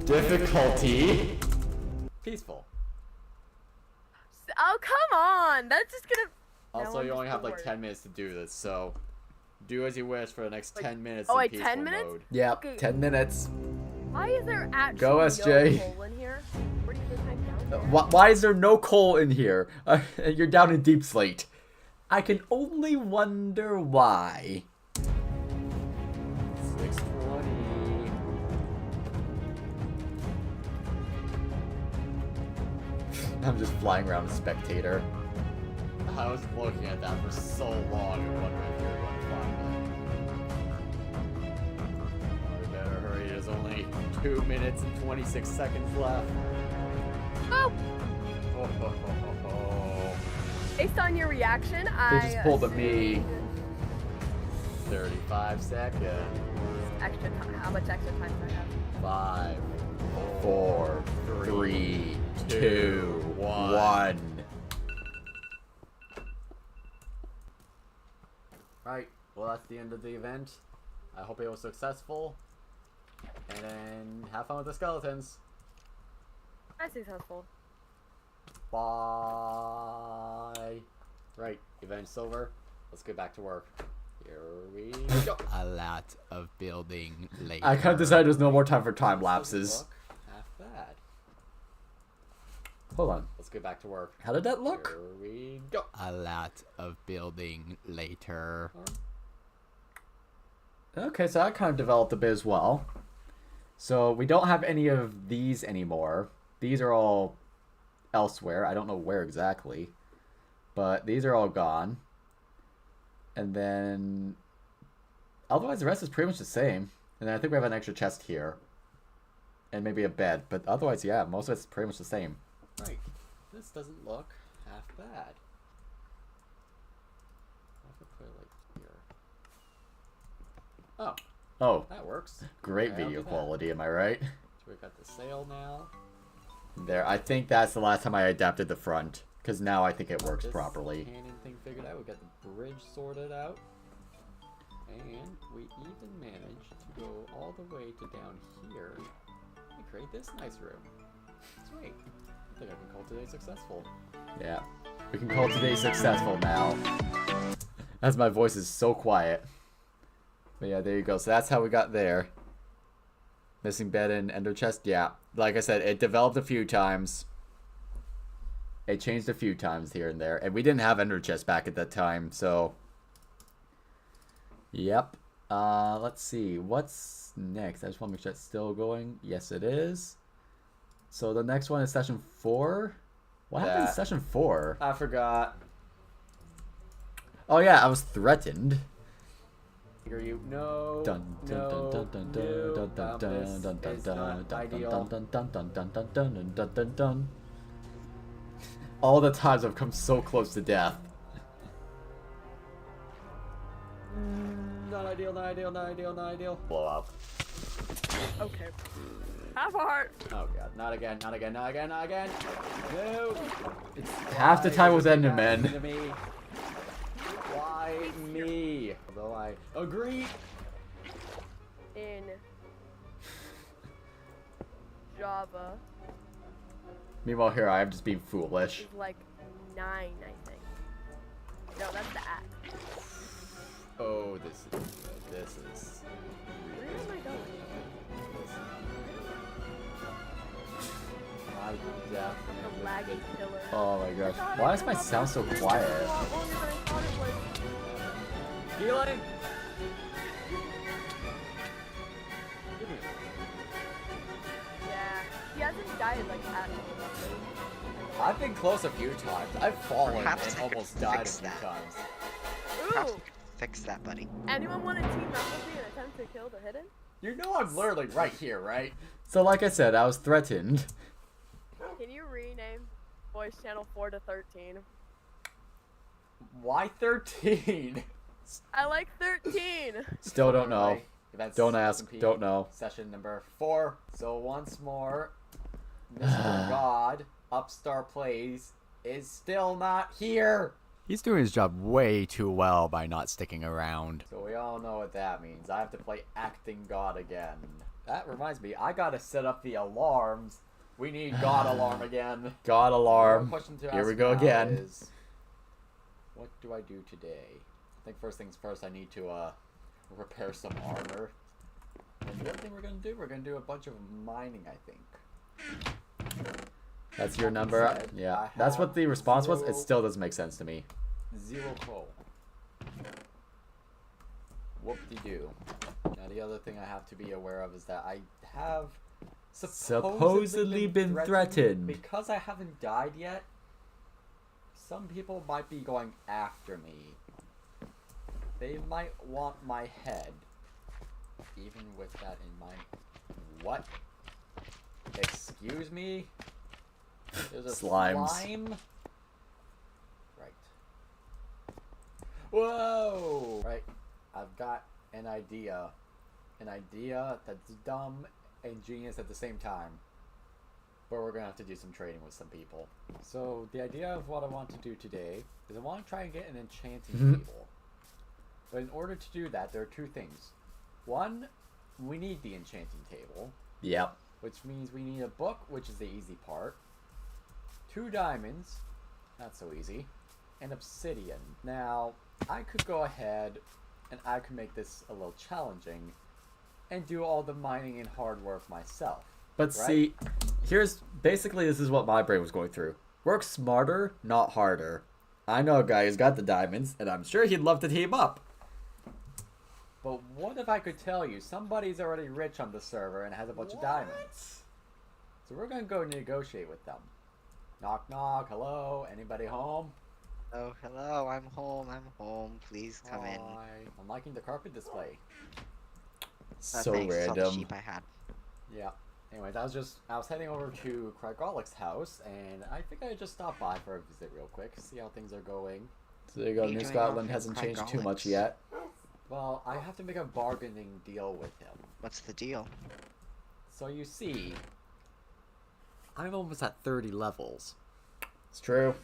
/ difficulty Peaceful. Oh, come on. That's just gonna... Also, you only have like 10 minutes to do this, so do as you wish for the next 10 minutes. Oh, in wait, peaceful 10 minutes? mode. Yeah, Okay. 10 minutes. Why is there actually Go, SJ. no coal in here? Where do you think I'm down? Why is there no coal in here? You're down in deep slate. I can only wonder why. 620. I'm just flying around a spectator. I was looking at that for so long and wondering if you were going to find it. We better hurry, there's only 2 minutes and 26 seconds left. Oh! Oh. Based on your reaction, They just pulled a me. 35 seconds. Extra time. How much extra time do I have? 5, 4, 3, 2, 1. Right, well that's the end of the event. I hope it was successful. And then have fun with the skeletons. I'm successful. Bye. Right, event's over. Let's get back to work. Here we go. A lot of building later. I kind of decided there's no more time for time lapses. Half bad. Hold on. Let's get back to work. How did that look? Here we go. A lot of building later. Okay, so that kind of developed a bit as well. So we don't have any of these anymore. These are all elsewhere. I don't know where exactly. But these are all gone. And then... otherwise, the rest is pretty much the same. And then I think we have an extra chest here. and maybe a bed. But otherwise, yeah, most of it's pretty much the same. Right. This doesn't look half bad. What if I put it like here? Oh. Oh. That works. Great Okay, video quality, am I right? So we got the sail now. There, I think that's the last time I adapted the front. Because now I think it works This properly. cannon thing figured out. We got the bridge sorted out. And we even managed to go all the way to down here and create this nice room. Sweet. I think I can call today successful. Yeah. We can call today successful now. As my voice is so quiet. But yeah, there you go. So that's how we got there. Missing bed and ender chest. Yeah. Like I said, it developed a few times. It changed a few times here and there. And we didn't have ender chest back at that time, so... Yep. Let's see. What's next? I just want to make sure it's still going. Yes, it is. So the next one is session 4. What happened in session 4? I forgot. Oh yeah, I was threatened. You no. Dun dun dun dun dun dun dun dun dun dun dun dun dun dun dun dun dun dun dun. All the times I've come so close to death. Not ideal, not ideal, not ideal, not ideal. Blow up. Okay. Have a heart. Oh god, not again, not again, not again, not again. No. It's half the time with Endermen. Why me? Although I agree. In Java Meanwhile, here I am just being foolish. is like 9, I think. No, that's the act. Oh, this is. Where am I going? I definitely. The laggy killer. Oh my gosh. Why does my sound so quiet? Healing. Yeah, he hasn't died like at all. I've been close a few times. I've fallen Perhaps and I could almost died a fix few that. times. Perhaps Ooh! we could fix that, buddy. Anyone want to team up with me and attempt to kill the hidden? You know I'm literally right here, right? So like I said, I was threatened. Can you rename voice channel 4 to 13? Why 13? I like 13! Still don't know. Anyway, that's Don't ask. SMP Don't know. Session number 4. So once more, Mr. God, Upstar Plays, is still not here. He's doing his job way too well by not sticking around. So we all know what that means. I have to play Acting God again. That reminds me, I gotta set up the alarms. We need God Alarm again. God alarm. Question to Here ask we go now again. is, what do I do today? I think first things first, I need to repair some armor. And the other thing we're gonna do a bunch of mining, I think. That's your number. Said, Yeah. I That's what have the response was. It 0 still doesn't make sense to me. 0 coal. Whoop-de-doo. Now the other thing I have to be aware of is that I have Supposedly been threatened. Because I haven't died yet, some people might be going after me. They might want my head. Even with that in mind. What? Excuse me? There's a Slimes. slime? Right. Whoa! Right. I've got an idea. An idea that's dumb and genius at the same time. But we're gonna have to do some trading with some people. So the idea of what I want to do today is I want to try and get an enchanting table. But in order to do that, there are 2 things. One, we need the enchanting table. Yep. Which means we need a book, which is the easy part. 2 diamonds, not so easy. And obsidian. Now, I could go ahead and I could make this a little challenging and do all the mining and hard work myself. But right? see, here's basically this is what my brain was going through. Work smarter, not harder. I know a guy who's got the diamonds, and I'm sure he'd love to team up. But what if I could tell you somebody's already rich on the server and has a bunch of diamonds? So we're gonna go negotiate with them. Knock knock, hello, anybody home? Oh, hello, I'm home, please come in. Hi. I'm liking the carpet display. So Thanks, it's all the random. sheep I had. Yeah. Anyways, I was heading over to Krygollic's house, and I think I just stopped by for a visit real quick, see how things are going. So there you go. New Scotland hasn't changed too much yet. Well, I have to make a bargaining deal with him. What's the deal? So you see, I'm almost at 30 levels. It's true.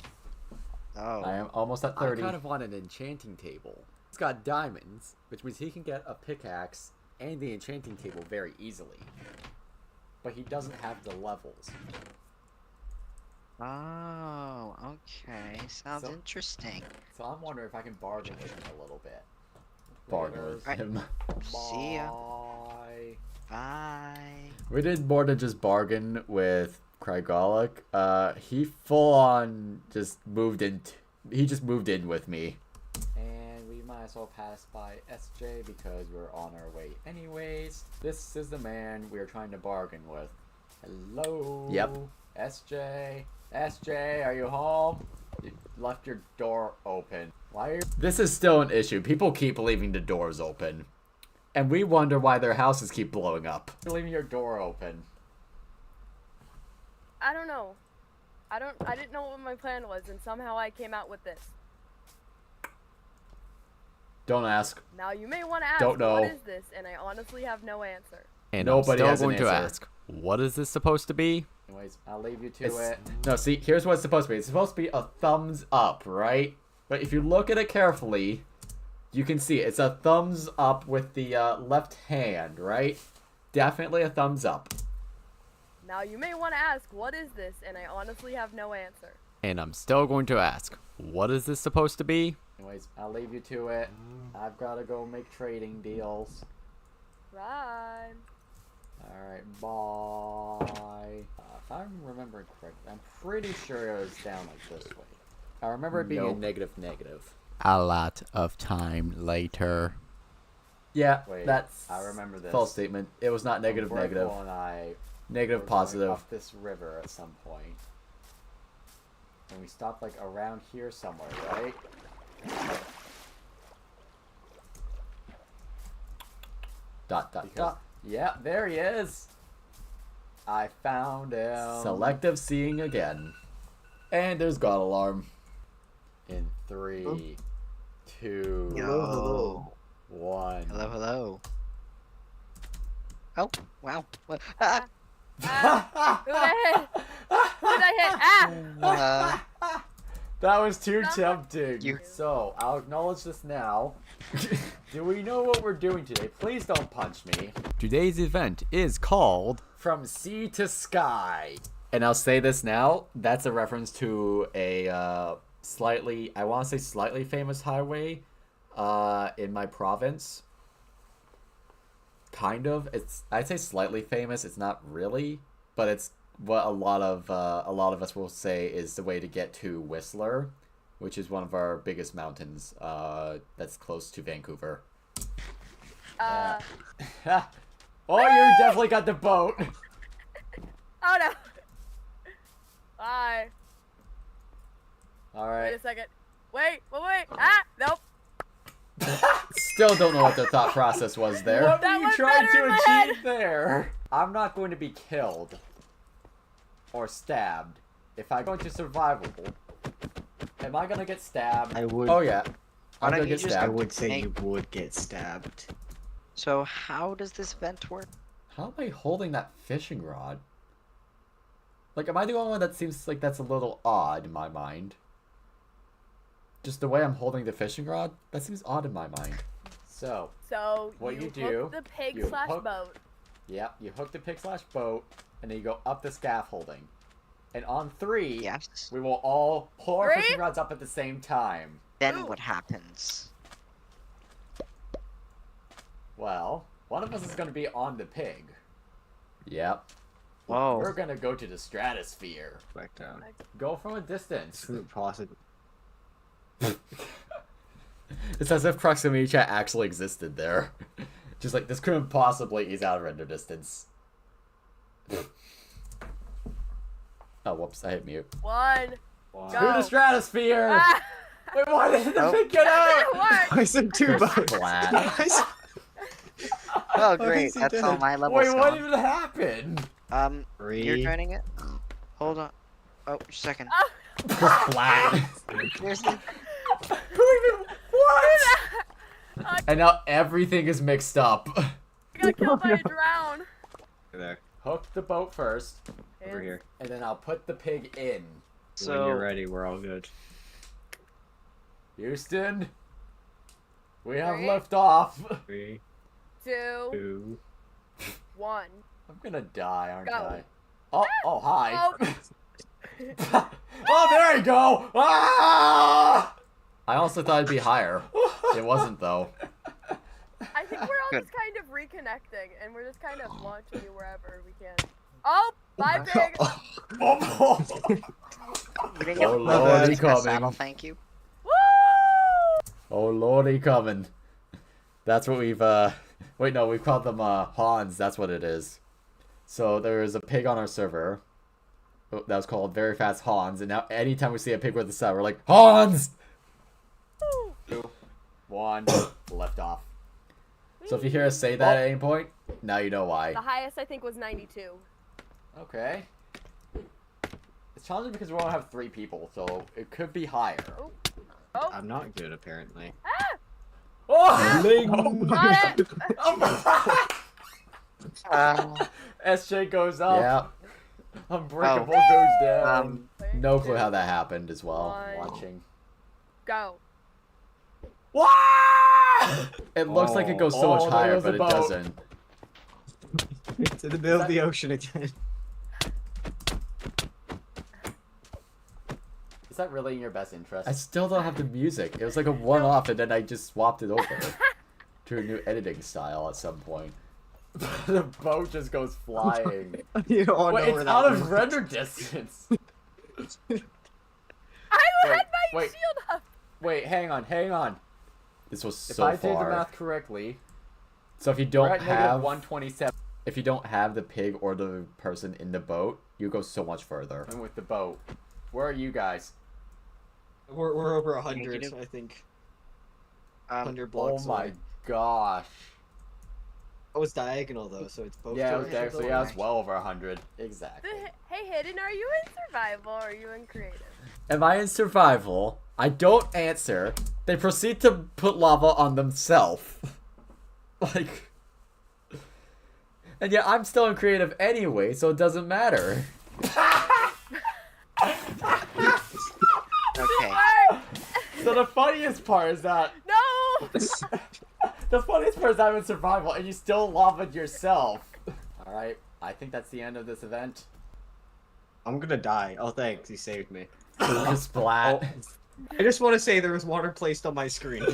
Oh. I am almost at 30. I kind of want an enchanting table. It's got diamonds, which means he can get a pickaxe and the enchanting table very easily. But he doesn't have the levels. Oh, okay. Sounds interesting. So I'm wondering if I can bargain with him a little bit. Bargain with him. See ya. Bye. Bye. We did more than just bargain with Krygollic. He full on just moved in. He just moved in with me. And we might as well pass by SJ because we're on our way anyways. This is the man we are trying to bargain with. Hello. Yep. SJ. SJ, are you home? You left your door open. Why are you... This is still an issue. People keep leaving the doors open. And we wonder why their houses keep blowing up. leaving your door open? I don't know. I didn't know what my plan was, and somehow I came out with this. Don't ask. Now you may want to ask, Don't know. what is this? And I honestly have no answer. And Nobody I'm has still an going to answer. ask, what is this supposed to be? Anyways, I'll leave you to it. No, see, here's what it's supposed to be. It's supposed to be a thumbs up, right? But if you look at it carefully, you can see it's a thumbs up with the left hand, right? Definitely a thumbs up. Now you may want to ask, what is this? And I honestly have no answer. And I'm still going to ask, what is this supposed to be? Anyways, I'll leave you to it. I've got to go make trading deals. Right. Alright, bye. If I'm remembering correctly, I'm pretty sure it was down like this way. I remember it being a negative. A lot of time later. Yeah, Wait, that's I remember this. false statement. It was not negative. Unbreakable and I Negative were going positive. up this river at some point. And we stopped like around here somewhere, right? Dot. Yeah, there he is. I found him. Selective seeing again. And there's God alarm. In 3, 2, Hello. 1. Hello, hello. Oh, wow. What? Ah. Who did I hit? Who did I hit? Ah! That was too tempting. You- So, I'll acknowledge this now. Do we know what we're doing today? Please don't punch me. Today's event is called From Sea to Sky. And I'll say this now. That's a reference to a slightly famous highway in my province. Kind of. I'd say slightly famous. It's not really, but it's what a lot of us will say is the way to get to Whistler, which is one of our biggest mountains. That's close to Vancouver. Oh, you definitely got the boat. Oh no. Bye. All Wait right. a second. Wait. Ah, nope. Still don't know what the thought process was there. What That were you went trying better to in my achieve there? I'm not going to be killed or stabbed. If I go into survivable, am I gonna get stabbed? I would. Oh yeah. Why I'm don't gonna you get just- stabbed. I would say Hey. you would get stabbed. So how does this vent work? How am I holding that fishing rod? Like, am I the only one that seems like that's a little odd in my mind? Just the way I'm holding the fishing rod? That seems odd in my mind. So, So What you hook do, the pig you slash hook- boat. yeah, you hook the pig slash boat, and then you go up the scaffolding. And on 3, Yes. we will all pull our 3? fishing rods up at the same time. Then Ooh. what happens? Well, one of us is going to be on the pig. Yep. Whoa. We're going to go to the stratosphere. Back down. Go from a distance. Couldn't possibly. It's as if proximity chat actually existed there. Just like, this couldn't possibly ease out of render distance. Oh, whoops, I hit mute. 1. To Go. the stratosphere! Ah! Wait, why didn't the Nope. pig get out? It worked. I said two boats. Splat. Oh great, that's all my levels Wait, what gone. even happened? You're joining it? Hold on. Oh, just a second. Flat. Seriously? What? And now everything is mixed up. I got killed by a drown. There. Hook the boat first. Over here. And then I'll put the pig in. When you're ready, we're all good. Houston, we have left off. 3, 2, 2. 1. I'm gonna die, aren't Go. I? Oh, hi. Oh. Oh, there you go. Ah! I also thought it'd be higher. It wasn't though. I think we're all just kind of reconnecting, and we're just kind of launching you wherever we can. Oh, bye, pig. You didn't get Oh lordy saddle, coming. thank you. Oh lordy coming. That's what we've wait, no, we've called them Hans, that's what it is. So there is a pig on our server that was called Very Fast Hans, and now anytime we see a pig with a sound, we're like, Hans! 2, 1, left off. So if you hear us say that at any point, now you know why. The highest I think was 92. Okay. It's challenging because we only have 3 people, so it could be higher. Oh. I'm not good, apparently. Ah! Oh! Got it! SJ goes up. Yeah. Unbreakable Oh. goes down. No clue how that happened as well. 1. Watching. Go. It looks like it goes so much higher, but it doesn't. It's in the middle of the ocean again. Is that really in your best interest? I still don't have the music. It was like a one-off, and then I just swapped it over to a new editing style at some point. The boat just goes flying. You don't Wait, know where it's that out was. of render distance. I had my wait. shield up. Wait, hang on. This was If so I far. did the math correctly, So if you we're don't at negative have 127. if you don't have the pig or the person in the boat, you go so much further. And with the boat, where are you guys? We're over 100, I think. 100 blocks Oh my away. gosh. Oh, it's diagonal though, so it's both. Yeah, it was directions. actually, yeah, it's well over 100. Exactly. Hey, Hidden, are you in survival or are you in creative? Am I in survival? I don't answer. They proceed to put lava on themselves. Like, and yet I'm still in creative anyway, so it doesn't matter. Okay. So the funniest part is that No! the funniest part is that I'm in survival and you still lavaed yourself. Alright, I think that's the end of this event. I'm gonna die. Oh, thanks, you saved me. Splat. I just want to say there was water placed on my screen.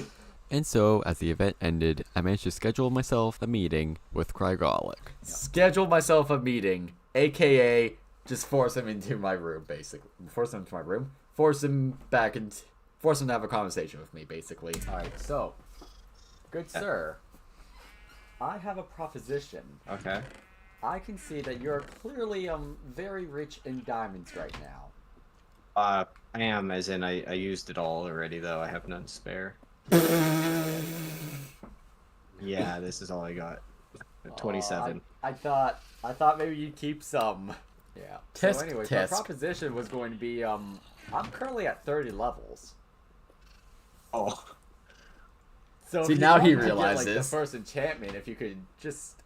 And so, as the event ended, I managed to schedule myself a meeting with Crygolic. Schedule myself a meeting, aka just force him into my room, basically. Force him into my room. Force him to have a conversation with me, basically. Alright, so, good sir, I have a proposition. Okay. I can see that you're clearly very rich in diamonds right now. I am, as in I used it all already, though. I have none spare. Yeah, this is all I got. 27. I thought maybe you'd keep some. Yeah. Tisk, So anyways, tisk. my proposition was going to be I'm currently at 30 levels. Oh. So See, if you now he wanted to get, like, the realizes. first enchantment, if you could just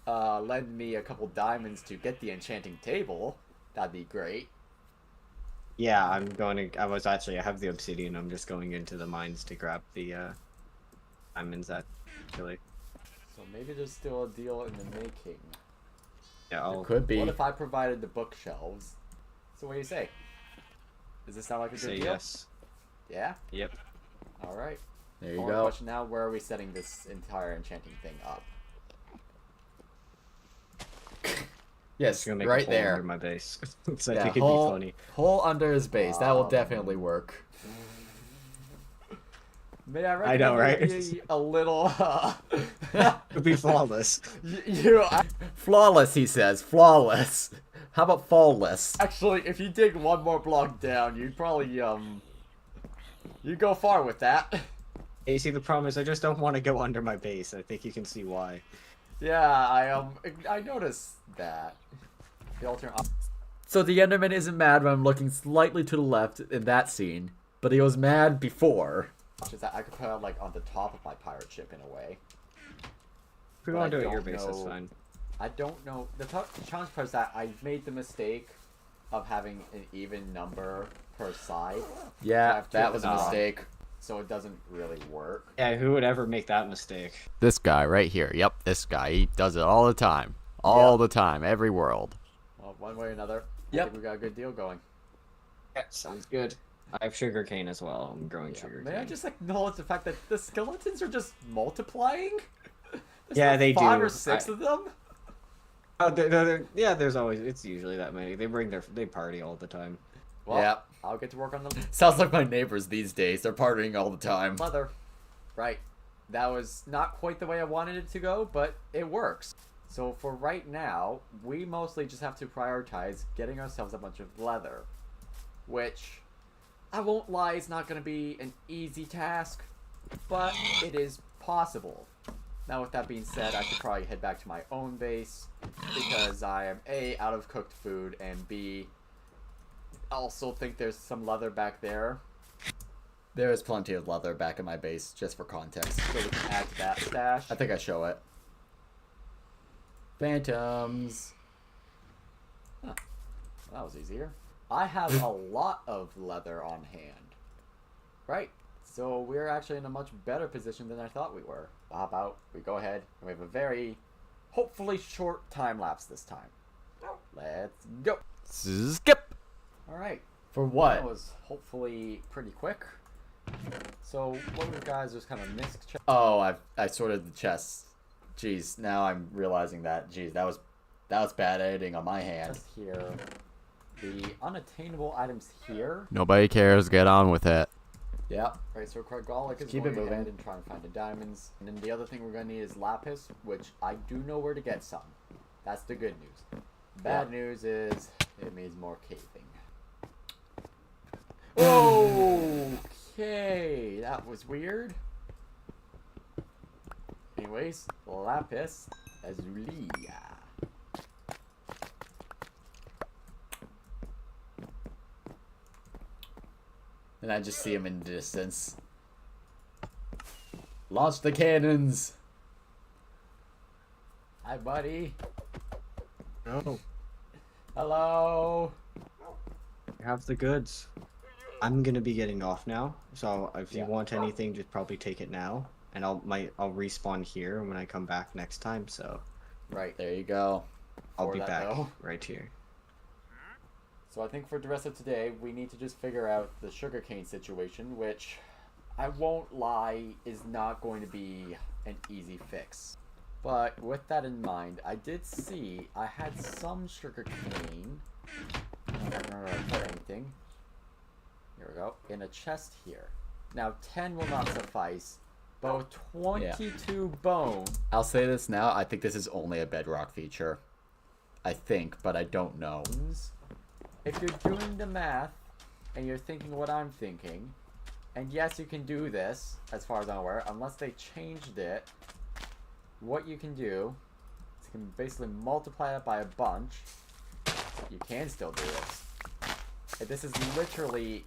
lend me a couple diamonds to get the enchanting table, that'd be great. Yeah, I have the obsidian. I'm just going into the mines to grab the diamonds, actually. So maybe there's still a deal in the making. Yeah, Could be. What if I provided the bookshelves? So what do you say? Does this sound like a good say deal? yes. Yeah? Yep. Alright. There you Only go. question now, where are we setting this entire enchanting thing up? Yes, Just gonna make right a hole there. under my base. So I Yeah, think it'd hole, be funny. hole under his base. That will definitely work. May I I know, right? be a little, It'd be flawless. Flawless, he says. Flawless. How about flawless? Actually, if you dig one more block down, you'd probably, you'd go far with that. Hey, see, the problem is I just don't want to go under my base. I think you can see why. Yeah, I noticed that. The alternate. So the Enderman isn't mad when I'm looking slightly to the left in that scene, but he was mad before. Is that I could put it like on the top of my pirate ship in a way. If we want to do it at your base, that's fine. I don't know. The challenge part is that I made the mistake of having an even number per side. Yeah, that was a mistake. So it doesn't really work. Yeah, who would ever make that mistake? This guy right here. Yep, this guy. He does it all the time. All the time. Every world. Well, one way or another. I think we got a good deal going. Yeah, sounds good. I have sugarcane as well. I'm growing sugarcane. May I just acknowledge the fact that the skeletons are just multiplying? Yeah, like they do. 5 or 6 of them? Oh, yeah, there's always, it's usually that many. They party all the time. Well, yeah, I'll get to work on them. Sounds like my neighbors these days. They're partying all the time. Mother. Right. That was not quite the way I wanted it to go, but it works. So for right now, we mostly just have to prioritize getting ourselves a bunch of leather. Which, I won't lie, is not going to be an easy task, but it is possible. Now with that being said, I should probably head back to my own base, because I am A, out of cooked food, and B, also think there's some leather back there. There is plenty of leather back in my base, just for context, so we can add to that stash. I think I show it. Phantoms. Huh. That was easier. I have a lot of leather on hand. Right. So we're actually in a much better position than I thought we were. How about we go ahead and we have a very, hopefully short time lapse this time. Let's go. Skip. All right. For what? That was hopefully pretty quick. So what were guys just kind of missed? Oh, I sorted the chests. Jeez, now I'm realizing that. Jeez, that was bad editing on my hand. Here, the unattainable items here. Nobody cares. Get on with it. Yeah. Right. So Craigolic is keep it moving and try and find the diamonds. And then the other thing we're gonna need is lapis, which I do know where to get some. That's the good news. Bad news is it means more caving. Okay, that was weird. Anyways, lapis lazuli. And I just see him in the distance. Launch the cannons! Hi, buddy. Oh. Hello. You have the goods. I'm gonna be getting off now, so if you want anything, just probably take it now, and I'll respawn here when I come back next time. So. Right there you go. I'll be back right here. So I think for the rest of today, we need to just figure out the sugarcane situation, which I won't lie is not going to be an easy fix. But with that in mind, I did see I had some sugarcane. I don't remember if I put anything. Here we go. In a chest here. Now 10 will not suffice, but with 22 bone. I'll say this now. I think this is only a bedrock feature. I think, but I don't know. If you're doing the math and you're thinking what I'm thinking, and yes, you can do this as far as I'm aware, unless they changed it. What you can do is you can basically multiply it by a bunch. You can still do this. And this is literally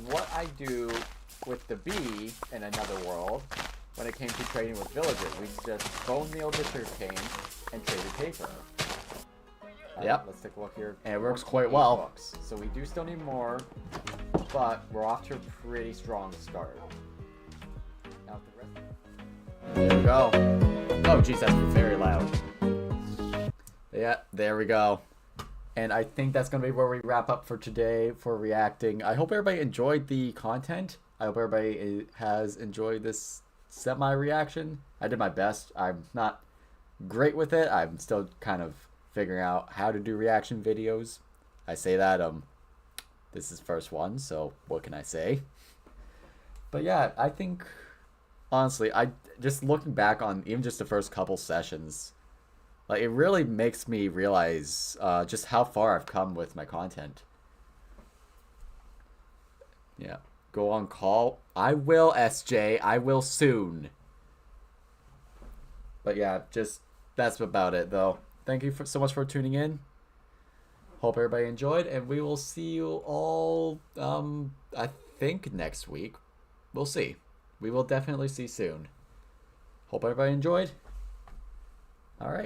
what I do with the bee in another world when it came to trading with villagers. We just bone meal the sugarcane and traded paper. Yep. Let's take a look here. And it works quite well. Books. So we do still need more, but we're off to a pretty strong start. Now the rest. There we go. Oh, geez, that's very loud. Yeah, there we go. And I think that's going to be where we wrap up for today for reacting. I hope everybody enjoyed the content. I hope everybody has enjoyed this semi-reaction. I did my best. I'm not great with it. I'm still kind of figuring out how to do reaction videos. I say that, this is first one, so what can I say? But yeah, I think, honestly, I just looking back on even just the first couple sessions, like, it really makes me realize just how far I've come with my content. Yeah. Go on call. I will, SJ. I will soon. But yeah, just that's about it, though. Thank you so much for tuning in. Hope everybody enjoyed, and we will see you all, I think next week. We'll see. We will definitely see soon. Hope everybody enjoyed. All right.